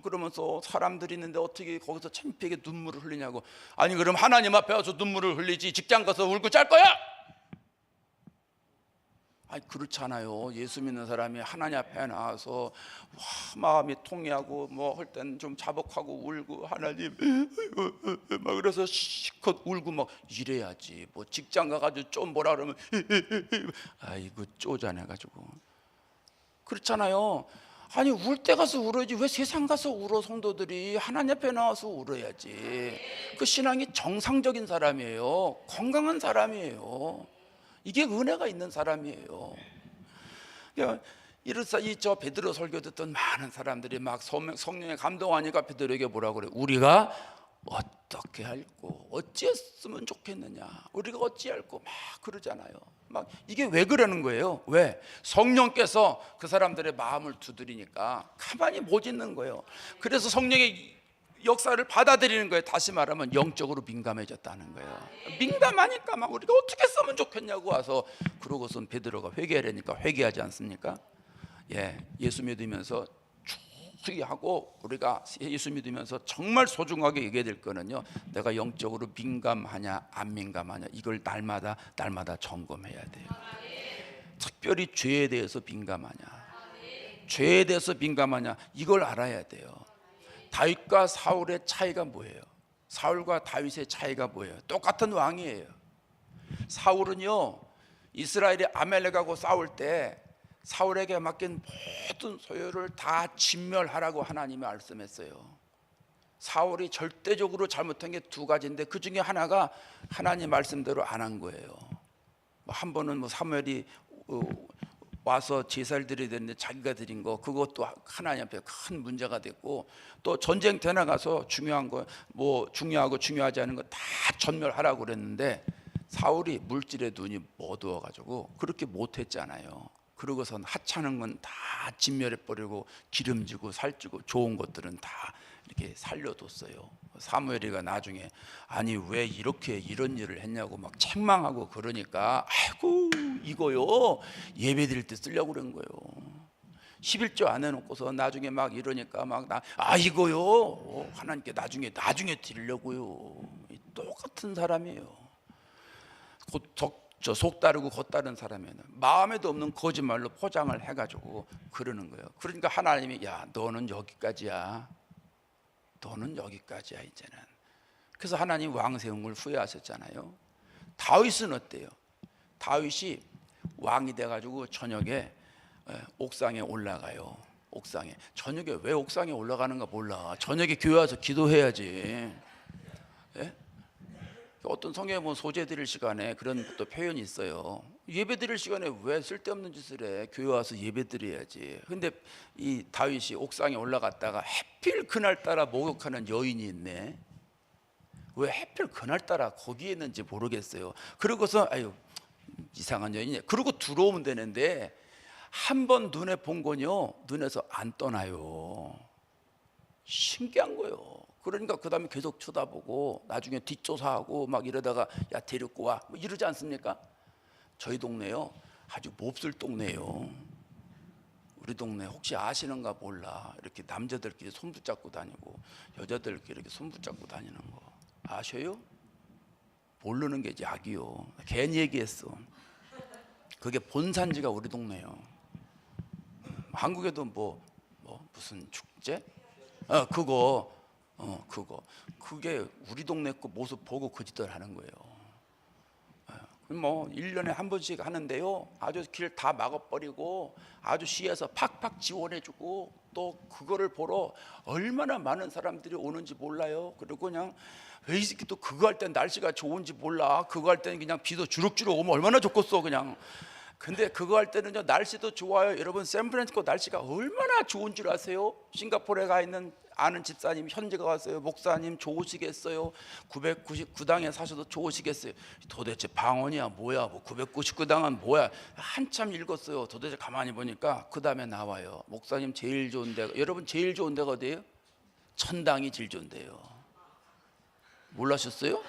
그러면서 사람들이 있는데 어떻게 거기서 창피하게 눈물을 흘리냐고. 아니, 그럼 하나님 앞에 와서 눈물을 흘리지 직장 가서 울고 짤 거야? 아니, 그렇잖아요. 예수 믿는 사람이 하나님 앞에 나와서 마음이 통해하고 뭐 할 땐 좀 자복하고 울고 하나님 막 그래서 실컷 울고 막 이래야지. 뭐 직장 가가지고 좀 뭐라 그러면 아이고 쪼잔해가지고 그렇잖아요. 아니, 울 때 가서 울어야지 왜 세상 가서 울어? 성도들이 하나님 앞에 나와서 울어야지. 그 신앙이 정상적인 사람이에요. 건강한 사람이에요. 이게 은혜가 있는 사람이에요. 이래서 저 베드로 설교 듣던 많은 사람들이 막 성령에 감동하니까 베드로에게 뭐라고 그래? 우리가 어떻게 할고 어찌했으면 좋겠느냐, 우리가 어찌할고 막 그러잖아요. 막 이게 왜 그러는 거예요? 왜? 성령께서 그 사람들의 마음을 두드리니까 가만히 못 있는 거예요. 그래서 성령의 역사를 받아들이는 거예요. 다시 말하면 영적으로 민감해졌다는 거예요. 민감하니까 막 우리가 어떻게 쓰면 좋겠냐고 와서, 그러고선 베드로가 회개하려니까 회개하지 않습니까? 예, 예수 믿으면서 하고 우리가 예수 믿으면서 정말 소중하게 얘기해야 될 거는요, 내가 영적으로 민감하냐 안 민감하냐, 이걸 날마다 점검해야 돼요. 특별히 죄에 대해서 민감하냐, 죄에 대해서 민감하냐, 이걸 알아야 돼요. 다윗과 사울의 차이가 뭐예요? 사울과 다윗의 차이가 뭐예요? 똑같은 왕이에요. 사울은요, 이스라엘이 아말렉하고 싸울 때 사울에게 맡긴 모든 소유를 다 진멸하라고 하나님이 말씀했어요. 사울이 절대적으로 잘못한 게 두 가지인데 그 중에 하나가 하나님 말씀대로 안 한 거예요. 한 번은 사무엘이 와서 제사를 드려야 되는데 자기가 드린 거, 그것도 하나님 앞에 큰 문제가 됐고, 또 전쟁터에 나가서 중요한 거, 중요하고 중요하지 않은 거 다 전멸하라고 그랬는데 사울이 물질에 눈이 어두워가지고 그렇게 못했잖아요. 그러고선 하찮은 건 다 진멸해버리고 기름지고 살찌고 좋은 것들은 다 이렇게 살려뒀어요. 사무엘이가 나중에 아니 왜 이렇게 이런 일을 했냐고 막 책망하고 그러니까, 아이고 이거요 예배 드릴 때 쓰려고 그런 거예요. 11조 안 해놓고서 나중에 막 이러니까 이거요 하나님께 나중에 드리려고요. 똑같은 사람이에요. 속 다르고 겉 다른 사람에는 마음에도 없는 거짓말로 포장을 해가지고 그러는 거예요. 그러니까 하나님이 야 너는 여기까지야, 너는 여기까지야 이제는. 그래서 하나님 왕 세운 걸 후회하셨잖아요. 다윗은 어때요? 다윗이 왕이 돼가지고 저녁에 옥상에 올라가요. 옥상에, 저녁에 왜 옥상에 올라가는가 몰라. 저녁에 교회 와서 기도해야지. 예? 어떤 성경에 보면 소재 드릴 시간에 그런 또 표현이 있어요. 예배 드릴 시간에 왜 쓸데없는 짓을 해? 교회 와서 예배 드려야지. 근데 이 다윗이 옥상에 올라갔다가 하필 그날따라 목욕하는 여인이 있네. 왜 하필 그날따라 거기에 있는지 모르겠어요. 그러고서 아유 이상한 여인이네, 그러고 들어오면 되는데 한 번 눈에 본 건요 눈에서 안 떠나요. 신기한 거예요. 그러니까 그 다음에 계속 쳐다보고 나중에 뒷조사하고 막 이러다가 야 데리고 와 뭐 이러지 않습니까? 저희 동네요 아주 몹쓸 동네예요. 우리 동네 혹시 아시는가 몰라, 이렇게 남자들끼리 손 붙잡고 다니고 여자들끼리 이렇게 손 붙잡고 다니는 거 아셔요? 모르는 게 약이요. 괜히 얘기했어. 그게 본산지가 우리 동네예요. 한국에도 무슨 축제? 그게 우리 동네 거 모습 보고 거짓말 하는 거예요. 1년에 한 번씩 하는데요 아주 길 다 막아버리고 아주 시에서 팍팍 지원해주고 또 그거를 보러 얼마나 많은 사람들이 오는지 몰라요. 그리고 그냥 왜 이 새끼 또 그거 할 땐 날씨가 좋은지 몰라. 그거 할 때는 그냥 비도 주룩주룩 오면 얼마나 좋겠어 그냥. 근데 그거 할 때는요 날씨도 좋아요. 여러분 샌프란시스코 날씨가 얼마나 좋은 줄 아세요? 싱가포르에 가 있는 아는 집사님 현지가 왔어요. 목사님 좋으시겠어요? 999당에 사셔도 좋으시겠어요? 도대체 방언이야 뭐야, 999당은 뭐야, 한참 읽었어요. 도대체 가만히 보니까 그 다음에 나와요. 목사님 제일 좋은 데가, 여러분 제일 좋은 데가 어디예요? 천당이 제일 좋은 데예요. 몰라셨어요?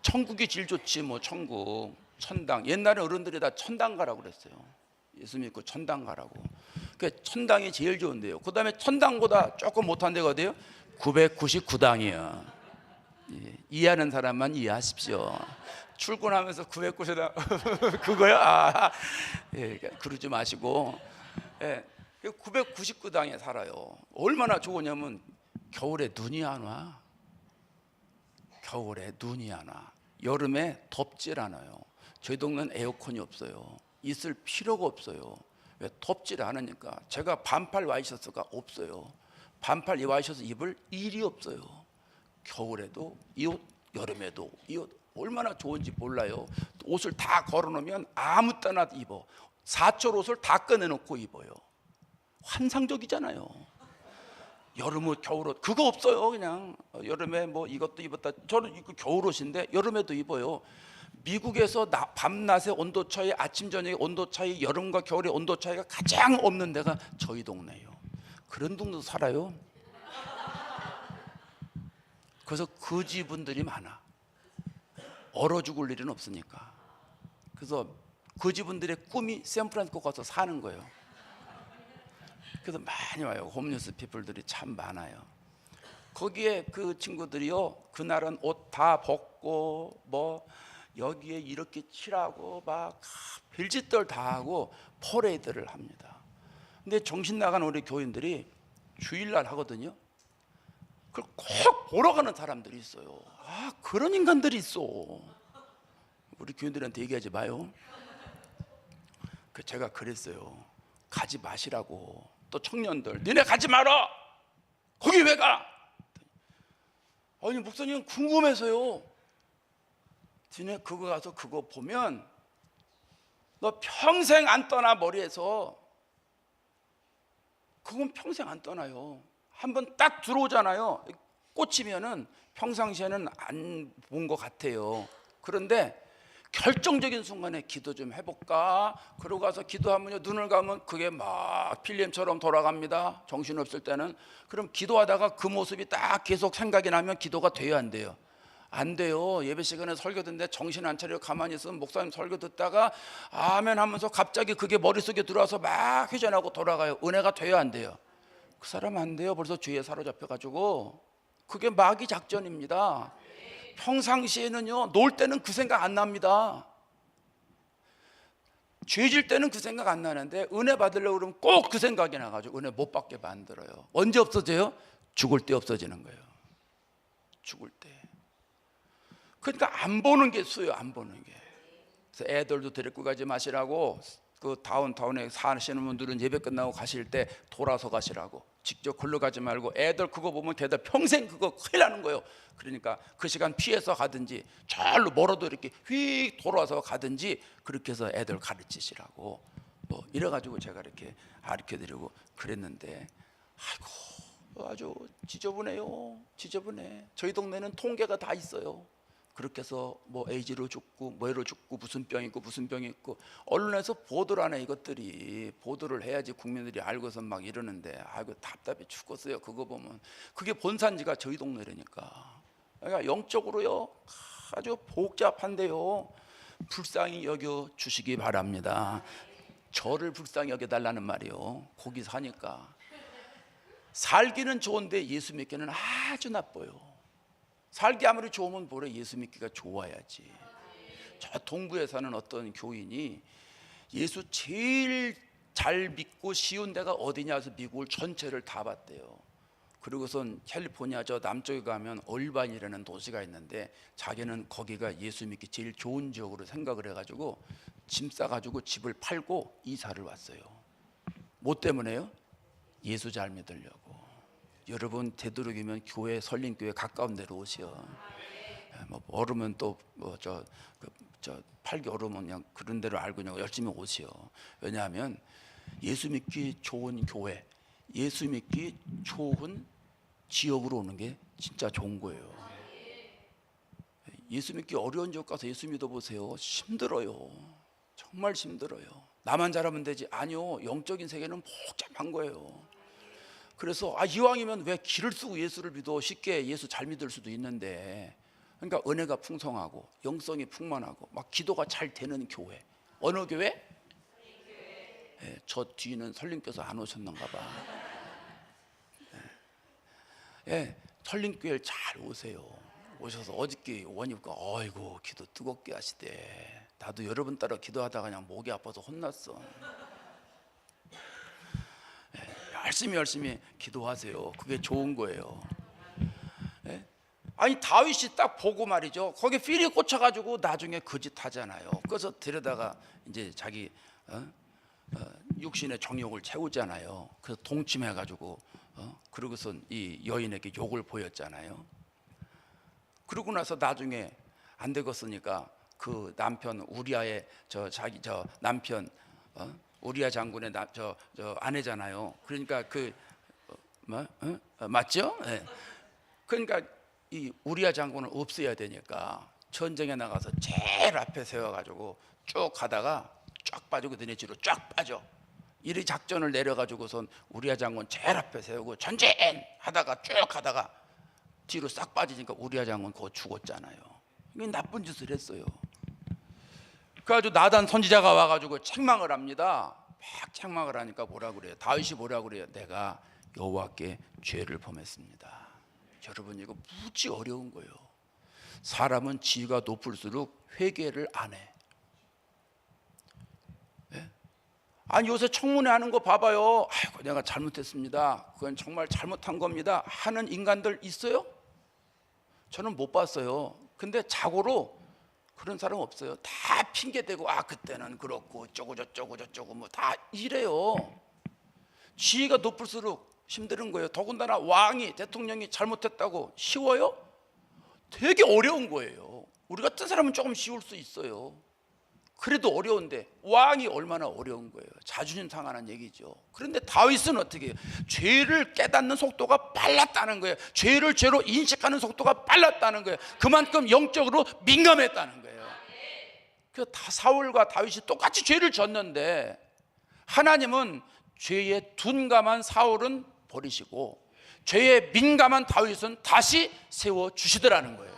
천국이 제일 좋지 천국. 천당, 옛날에 어른들이 다 천당 가라고 그랬어요. 예수 믿고 천당 가라고. 그러니까 천당이 제일 좋은데요. 그 다음에 천당보다 조금 못한 데가 어디예요? 999당이요. 이해하는 사람만 이해하십시오. 출근하면서 999당 그거야? 그러지 마시고 999당에 살아요. 얼마나 좋으냐면 겨울에 눈이 안 와. 겨울에 눈이 안 와. 여름에 덥질 않아요. 저희 동네는 에어컨이 없어요. 있을 필요가 없어요. 왜? 덥질 않으니까. 제가 반팔 와이셔츠가 없어요. 반팔 와이셔츠 입을 일이 없어요. 겨울에도 이 옷, 여름에도 이 옷 얼마나 좋은지 몰라요. 옷을 다 걸어놓으면 아무 때나 입어. 사철 옷을 다 꺼내놓고 입어요. 환상적이잖아요. 여름옷, 겨울옷 그거 없어요. 그냥 여름에 뭐 이것도 입었다. 저는 이거 겨울옷인데 여름에도 입어요. 미국에서 밤낮의 온도 차이, 아침 저녁의 온도 차이, 여름과 겨울의 온도 차이가 가장 없는 데가 저희 동네예요. 그런 동네도 살아요. 그래서 거지분들이 많아. 얼어 죽을 일은 없으니까. 그래서 거지분들의 꿈이 샌프란시스코 가서 사는 거예요. 그래서 많이 와요. 홈리스 피플들이 참 많아요. 거기에 그 친구들이요, 그날은 옷 다 벗고 뭐 여기에 이렇게 칠하고 막 별짓들 다 하고 퍼레이드를 합니다. 근데 정신 나간 우리 교인들이 주일날 하거든요. 그걸 꼭 보러 가는 사람들이 있어요. 아, 그런 인간들이 있어. 우리 교인들한테 얘기하지 마요. 제가 그랬어요. 가지 마시라고. 또 청년들, 니네 가지 마라. 거기 왜 가? 아니 목사님 궁금해서요. 니네 그거 가서 그거 보면 너 평생 안 떠나. 머리에서 그건 평생 안 떠나요. 한번 딱 들어오잖아요. 꽂히면은 평상시에는 안 본 것 같아요. 그런데 결정적인 순간에 기도 좀 해볼까? 그러고 가서 기도하면요, 눈을 감으면 그게 막 필름처럼 돌아갑니다. 정신없을 때는. 그럼 기도하다가 그 모습이 딱 계속 생각이 나면 기도가 돼요, 안 돼요? 안 돼요. 예배 시간에 설교 듣는데 정신 안 차리고 가만히 있으면 목사님 설교 듣다가 아멘 하면서 갑자기 그게 머릿속에 들어와서 막 회전하고 돌아가요. 은혜가 돼요, 안 돼요? 그 사람 안 돼요. 벌써 죄에 사로잡혀가지고. 그게 마귀 작전입니다. 평상시에는요, 놀 때는 그 생각 안 납니다. 죄질 때는 그 생각 안 나는데 은혜 받으려고 그러면 꼭 그 생각이 나가지고 은혜 못 받게 만들어요. 언제 없어져요? 죽을 때 없어지는 거예요. 죽을 때. 그러니까 안 보는 게 수요. 안 보는 게. 그래서 애들도 데리고 가지 마시라고. 그 다운타운에 사시는 분들은 예배 끝나고 가실 때 돌아서 가시라고. 직접 걸로 가지 말고. 애들 그거 보면 걔들 평생 그거 큰일 나는 거예요. 그러니까 그 시간 피해서 가든지 절로 멀어도 이렇게 휙 돌아서 가든지 그렇게 해서 애들 가르치시라고. 뭐 이래가지고 제가 이렇게 가르쳐드리고 그랬는데, 아이고 아주 지저분해요. 지저분해. 저희 동네는 통계가 다 있어요. 그렇게 해서 뭐 에이즈로 죽고 뭐로 죽고 무슨 병 있고 무슨 병이 있고 언론에서 보도를 하네. 이것들이 보도를 해야지 국민들이 알고서 막 이러는데 아이고 답답해 죽겠어요. 그거 보면 그게 본산지가 저희 동네라니까. 그러니까 영적으로요 아주 복잡한데요, 불쌍히 여겨 주시기 바랍니다. 저를 불쌍히 여겨달라는 말이요. 거기 사니까 살기는 좋은데 예수 믿기는 아주 나빠요. 살기 아무리 좋으면 뭐래, 예수 믿기가 좋아야지. 저 동부에 사는 어떤 교인이 예수 제일 잘 믿고 쉬운 데가 어디냐 해서 미국을 전체를 다 봤대요. 그리고선 캘리포니아 저 남쪽에 가면 얼반이라는 도시가 있는데 자기는 거기가 예수 믿기 제일 좋은 지역으로 생각을 해가지고 짐 싸가지고 집을 팔고 이사를 왔어요. 뭐 때문에요? 예수 잘 믿으려고. 여러분 되도록이면 교회, 설림교회 가까운 데로 오시오. 뭐 얼으면 또 뭐 저 팔기 어려우면 그냥 그런 데로 알고 그냥 열심히 오시오. 왜냐하면 예수 믿기 좋은 교회, 예수 믿기 좋은 지역으로 오는 게 진짜 좋은 거예요. 예수 믿기 어려운 지역 가서 예수 믿어보세요. 힘들어요. 정말 힘들어요. 나만 잘하면 되지. 아니요, 영적인 세계는 복잡한 거예요. 그래서 이왕이면 왜 길을 쓰고 예수를 믿어. 쉽게 예수 잘 믿을 수도 있는데. 그러니까 은혜가 풍성하고 영성이 풍만하고 막 기도가 잘 되는 교회. 어느 교회? 네, 저 뒤는 설림께서 안 오셨는가 봐. 네, 설림교회를 잘 오세요. 오셔서 어저께 오니까 어이구 기도 뜨겁게 하시대. 나도 여러분 따라 기도하다가 그냥 목이 아파서 혼났어. 열심히 기도하세요. 그게 좋은 거예요. 네? 아니 다윗이 딱 보고 말이죠. 거기 필이 꽂혀가지고 나중에 거짓 하잖아요. 그래서 데려다가 이제 자기 육신의 정욕을 채우잖아요. 그래서 동침해가지고 그러고선 이 여인에게 욕을 보였잖아요. 그러고 나서 나중에 안 되겠으니까 그 남편 우리아의 자기 남편 우리아 장군의 저 아내잖아요. 그러니까 그 맞죠? 예. 그러니까 이 우리아 장군은 없애야 되니까 전쟁에 나가서 제일 앞에 세워가지고 쭉 가다가 쫙 빠지고 너네 뒤로 쫙 빠져. 이 작전을 내려가지고선 우리아 장군 제일 앞에 세우고 전쟁 하다가 쭉 가다가 뒤로 싹 빠지니까 우리아 장군 그거 죽었잖아요. 이게 나쁜 짓을 했어요. 그래가지고 나단 선지자가 와가지고 책망을 합니다. 막 책망을 하니까 뭐라 그래요? 다윗이 뭐라 그래요? 내가 여호와께 죄를 범했습니다. 여러분 이거 무지 어려운 거예요. 사람은 지위가 높을수록 회개를 안 해. 네? 아니 요새 청문회 하는 거 봐봐요. 아이고 내가 잘못했습니다. 그건 정말 잘못한 겁니다. 하는 인간들 있어요? 저는 못 봤어요. 근데 자고로 그런 사람 없어요. 다 핑계대고 그때는 그렇고 어쩌고 저쩌고 뭐 다 이래요. 지위가 높을수록 힘든 거예요. 더군다나 왕이 대통령이 잘못했다고 쉬워요? 되게 어려운 거예요. 우리 같은 사람은 조금 쉬울 수 있어요. 그래도 어려운데 왕이 얼마나 어려운 거예요. 자존심 상하는 얘기죠. 그런데 다윗은 어떻게 해요? 죄를 깨닫는 속도가 빨랐다는 거예요. 죄를 죄로 인식하는 속도가 빨랐다는 거예요. 그만큼 영적으로 민감했다는 거예요. 그래서 사울과 다윗이 똑같이 죄를 졌는데 하나님은 죄에 둔감한 사울은 버리시고 죄에 민감한 다윗은 다시 세워주시더라는 거예요.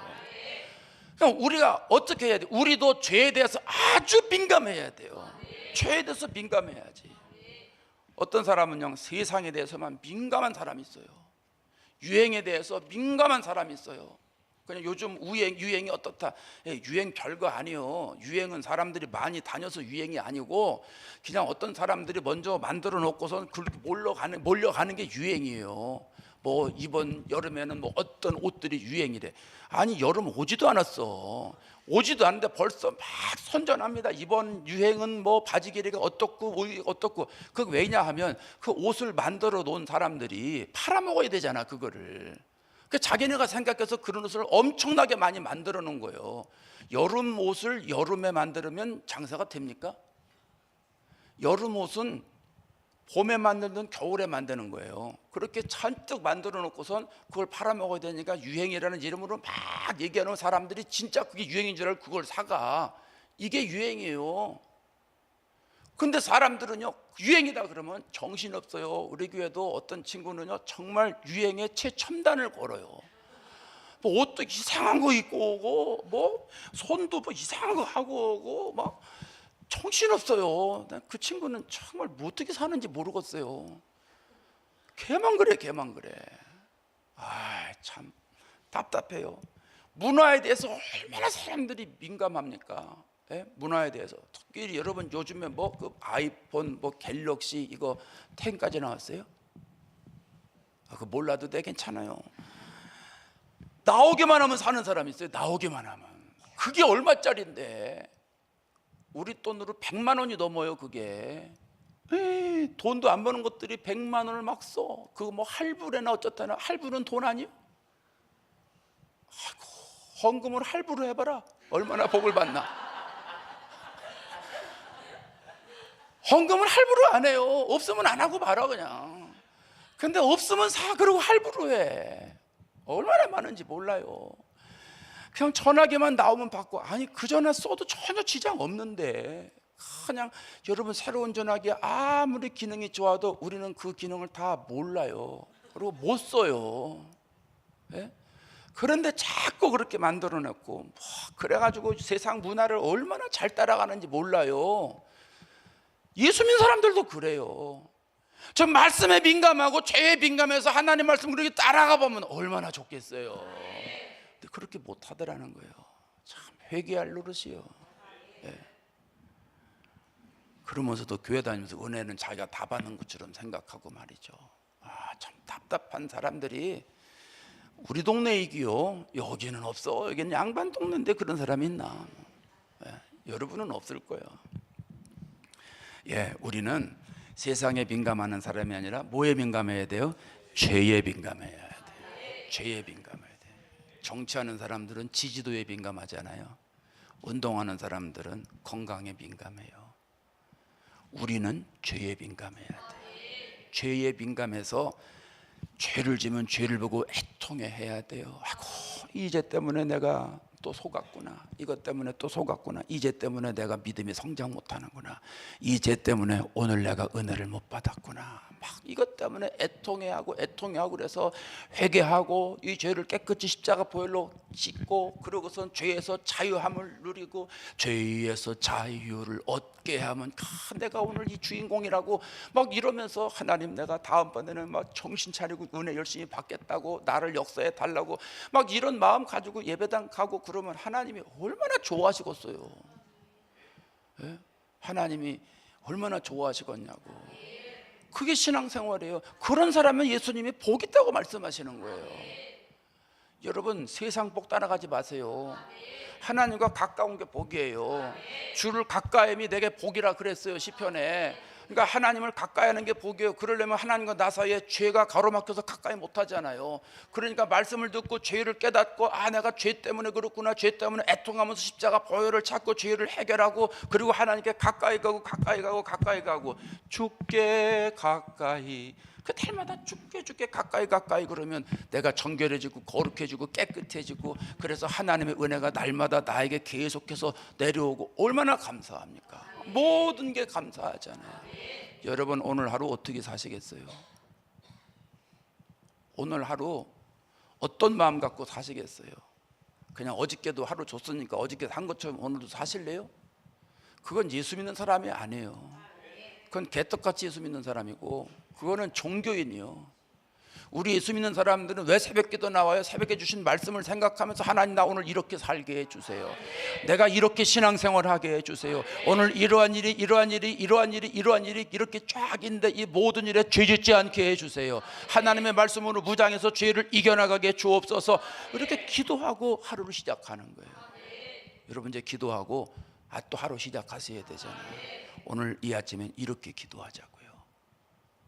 그럼 우리가 어떻게 해야 돼요? 우리도 죄에 대해서 아주 민감해야 돼요. 죄에 대해서 민감해야지. 어떤 사람은요 세상에 대해서만 민감한 사람이 있어요. 유행에 대해서 민감한 사람이 있어요. 그냥 요즘 유행이 어떻다. 유행 별거 아니에요. 유행은 사람들이 많이 다녀서 유행이 아니고 그냥 어떤 사람들이 먼저 만들어 놓고선 그렇게 몰려가는 게 유행이에요. 뭐 이번 여름에는 뭐 어떤 옷들이 유행이래. 아니 여름 오지도 않았어. 오지도 않는데 벌써 막 선전합니다. 이번 유행은 뭐 바지 길이가 어떻고 그 왜냐하면 그 옷을 만들어 놓은 사람들이 팔아먹어야 되잖아 그거를. 그 자기네가 생각해서 그런 옷을 엄청나게 많이 만들어 놓은 거예요. 여름 옷을 여름에 만들면 장사가 됩니까? 여름 옷은 봄에 만드는 겨울에 만드는 거예요. 그렇게 잔뜩 만들어 놓고선 그걸 팔아먹어야 되니까 유행이라는 이름으로 막 얘기하는 사람들이 진짜 그게 유행인 줄 알고 그걸 사가. 이게 유행이에요. 근데 사람들은요 유행이다 그러면 정신없어요. 우리 교회도 어떤 친구는요 정말 유행에 최첨단을 걸어요. 뭐 옷도 이상한 거 입고 오고 뭐 손도 뭐 이상한 거 하고 오고 막 정신없어요. 그 친구는 정말 뭐 어떻게 사는지 모르겠어요. 걔만 그래. 참 답답해요. 문화에 대해서 얼마나 사람들이 민감합니까? 예? 문화에 대해서 특히 여러분 요즘에 뭐 그 아이폰 뭐 갤럭시 이거 10까지 나왔어요? 그 몰라도 돼 괜찮아요. 나오기만 하면 사는 사람이 있어요. 나오기만 하면 그게 얼마짜린데 우리 돈으로 100만 원이 넘어요. 그게 돈도 안 버는 것들이 100만 원을 막 써. 그거 뭐 할부래나 어쩌다나. 할부는 돈 아니요? 아이고, 헌금을 할부로 해봐라. 얼마나 복을 받나. 헌금을 할부로 안 해요. 없으면 안 하고 말아 그냥. 근데 없으면 사. 그러고 할부로 해. 얼마나 많은지 몰라요. 그냥 전화기만 나오면 받고. 아니 그 전화 써도 전혀 지장 없는데 그냥 여러분 새로운 전화기 아무리 기능이 좋아도 우리는 그 기능을 다 몰라요. 그리고 못 써요. 예? 그런데 자꾸 그렇게 만들어냈고 뭐 그래가지고 세상 문화를 얼마나 잘 따라가는지 몰라요. 예수 믿는 사람들도 그래요. 저 말씀에 민감하고 죄에 민감해서 하나님 말씀 그렇게 따라가 보면 얼마나 좋겠어요. 근데 그렇게 못하더라는 거예요. 참 회개할 노릇이요. 예. 그러면서도 교회 다니면서 은혜는 자기가 다 받는 것처럼 생각하고 말이죠. 참 답답한 사람들이 우리 동네이기요. 여기는 없어. 여기는 양반 동네인데 그런 사람이 있나? 예. 여러분은 없을 거예요. 예, 우리는 세상에 민감하는 사람이 아니라 뭐에 민감해야 돼요? 죄에 민감해야 돼요. 죄에 민감해야 돼요. 정치하는 사람들은 지지도에 민감하잖아요. 운동하는 사람들은 건강에 민감해요. 우리는 죄에 민감해야 돼요. 죄에 민감해서 죄를 지면 죄를 보고 애통해 해야 돼요. 아이고, 이 죄 때문에 내가 또 속았구나. 이것 때문에 또 속았구나. 이 죄 때문에 내가 믿음이 성장 못하는구나. 이 죄 때문에 오늘 내가 은혜를 못 받았구나. 막 이것 때문에 애통해하고 그래서 회개하고 이 죄를 깨끗이 십자가 보혈로 씻고 그러고선 죄에서 자유함을 누리고 죄에서 자유를 얻게 하면 내가 오늘 이 주인공이라고 막 이러면서 하나님 내가 다음번에는 막 정신 차리고 은혜 열심히 받겠다고 나를 역사해 달라고 막 이런 마음 가지고 예배당 가고 그러면 하나님이 얼마나 좋아하시겠어요. 예? 하나님이 얼마나 좋아하시겠냐고. 그게 신앙생활이에요. 그런 사람은 예수님이 복 있다고 말씀하시는 거예요. 여러분, 세상 복 따라가지 마세요. 하나님과 가까운 게 복이에요. 주를 가까이함이 내게 복이라 그랬어요, 시편에. 그러니까 하나님을 가까이 하는 게 복이에요. 그러려면 하나님과 나 사이에 죄가 가로막혀서 가까이 못 하잖아요. 그러니까 말씀을 듣고 죄를 깨닫고 내가 죄 때문에 그렇구나, 죄 때문에 애통하면서 십자가 보혈을 찾고 죄를 해결하고 그리고 하나님께 가까이 가고 주께 가까이 그 날마다 주께 가까이 그러면 내가 정결해지고 거룩해지고 깨끗해지고 그래서 하나님의 은혜가 날마다 나에게 계속해서 내려오고 얼마나 감사합니까? 모든 게 감사하잖아요. 여러분, 오늘 하루 어떻게 사시겠어요? 오늘 하루 어떤 마음 갖고 사시겠어요? 그냥 어저께도 하루 줬으니까 어저께 한 것처럼 오늘도 사실래요? 그건 예수 믿는 사람이 아니에요. 그건 개떡같이 예수 믿는 사람이고 그거는 종교인이요. 우리 예수 믿는 사람들은 왜 새벽기도 나와요? 새벽에 주신 말씀을 생각하면서 하나님 나 오늘 이렇게 살게 해주세요. 내가 이렇게 신앙생활하게 해주세요. 오늘 이러한 일이 이렇게 쫙인데 이 모든 일에 죄짓지 않게 해주세요. 하나님의 말씀으로 무장해서 죄를 이겨나가게 주옵소서. 이렇게 기도하고 하루를 시작하는 거예요. 여러분 이제 기도하고 또 하루 시작하셔야 되잖아요. 오늘 이 아침엔 이렇게 기도하자고요.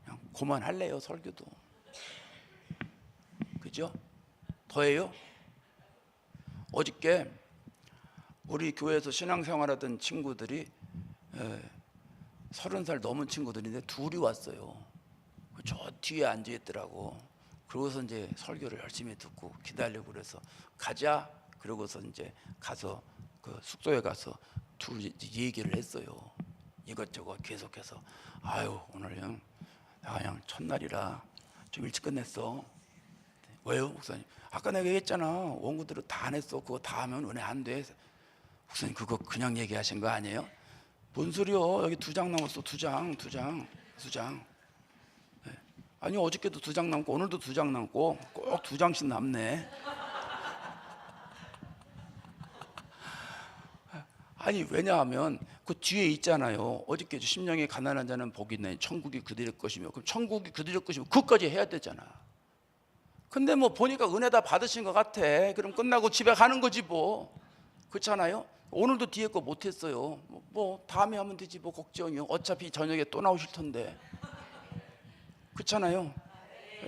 그냥 그만할래요, 설교도. 그죠? 더해요? 어저께 우리 교회에서 신앙생활하던 친구들이 30살 넘은 친구들인데 둘이 왔어요. 저 뒤에 앉아 있더라고. 그러고서 이제 설교를 열심히 듣고 기다리고 그래서 가자. 그러고서 이제 가서 그 숙소에 가서 둘이 얘기를 했어요. 이것저것 계속해서 오늘 그냥 첫날이라 좀 일찍 끝냈어. 왜요, 목사님? 아까 내가 얘기했잖아. 원고대로 다 안 했어. 그거 다 하면 은혜 안 돼. 목사님 그거 그냥 얘기하신 거 아니에요? 뭔 소리요? 여기 2장 남았어. 2장. 네. 아니 어저께도 2장 남고 오늘도 2장 남고 꼭 2장씩 남네. 아니 왜냐하면 그 뒤에 있잖아요. 어저께 심령이 가난한 자는 복이 있네. 천국이 그들의 것이며. 그럼 천국이 그들의 것이면 그것까지 해야 되잖아. 근데 뭐 보니까 은혜 다 받으신 것 같아. 그럼 끝나고 집에 가는 거지 뭐. 그렇잖아요. 오늘도 뒤에 거 못했어요. 뭐 다음에 하면 되지 뭐 걱정이요. 어차피 저녁에 또 나오실 텐데. 그렇잖아요.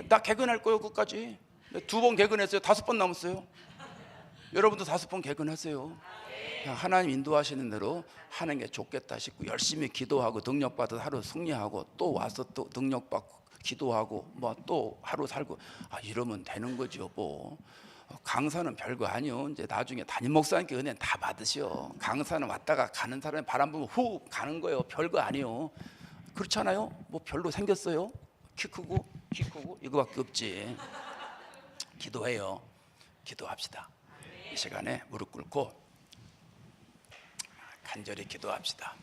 나 개근할 거예요 끝까지. 2번 개근했어요. 5번 남았어요. 여러분도 5번 개근하세요. 그냥 하나님 인도하시는 대로 하는 게 좋겠다 싶고 열심히 기도하고 능력받아 하루 승리하고 또 와서 또 능력받고 기도하고 뭐 또 하루 살고 이러면 되는 거죠 뭐. 강사는 별거 아니요. 이제 나중에 담임 목사님께 은혜 다 받으시오. 강사는 왔다가 가는 사람이 바람 불면 훅 가는 거예요. 별거 아니요. 그렇잖아요. 뭐 별로 생겼어요. 키 크고 이거밖에 없지. 기도해요. 기도합시다. 이 시간에 무릎 꿇고 간절히 기도합시다.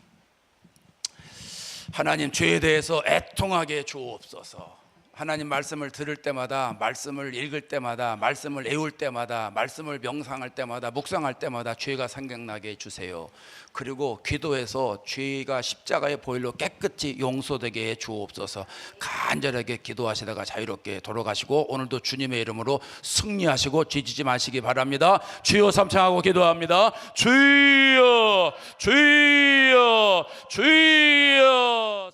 하나님, 죄에 대해서 애통하게 주옵소서. 하나님 말씀을 들을 때마다, 말씀을 읽을 때마다, 말씀을 애울 때마다, 말씀을 명상할 때마다, 묵상할 때마다 죄가 생각나게 해주세요. 그리고 기도해서 죄가 십자가의 보혈로 깨끗이 용서되게 해 주옵소서. 간절하게 기도하시다가 자유롭게 돌아가시고 오늘도 주님의 이름으로 승리하시고 죄지지 마시기 바랍니다. 주여 삼창하고 기도합니다. 주여, 주여, 주여.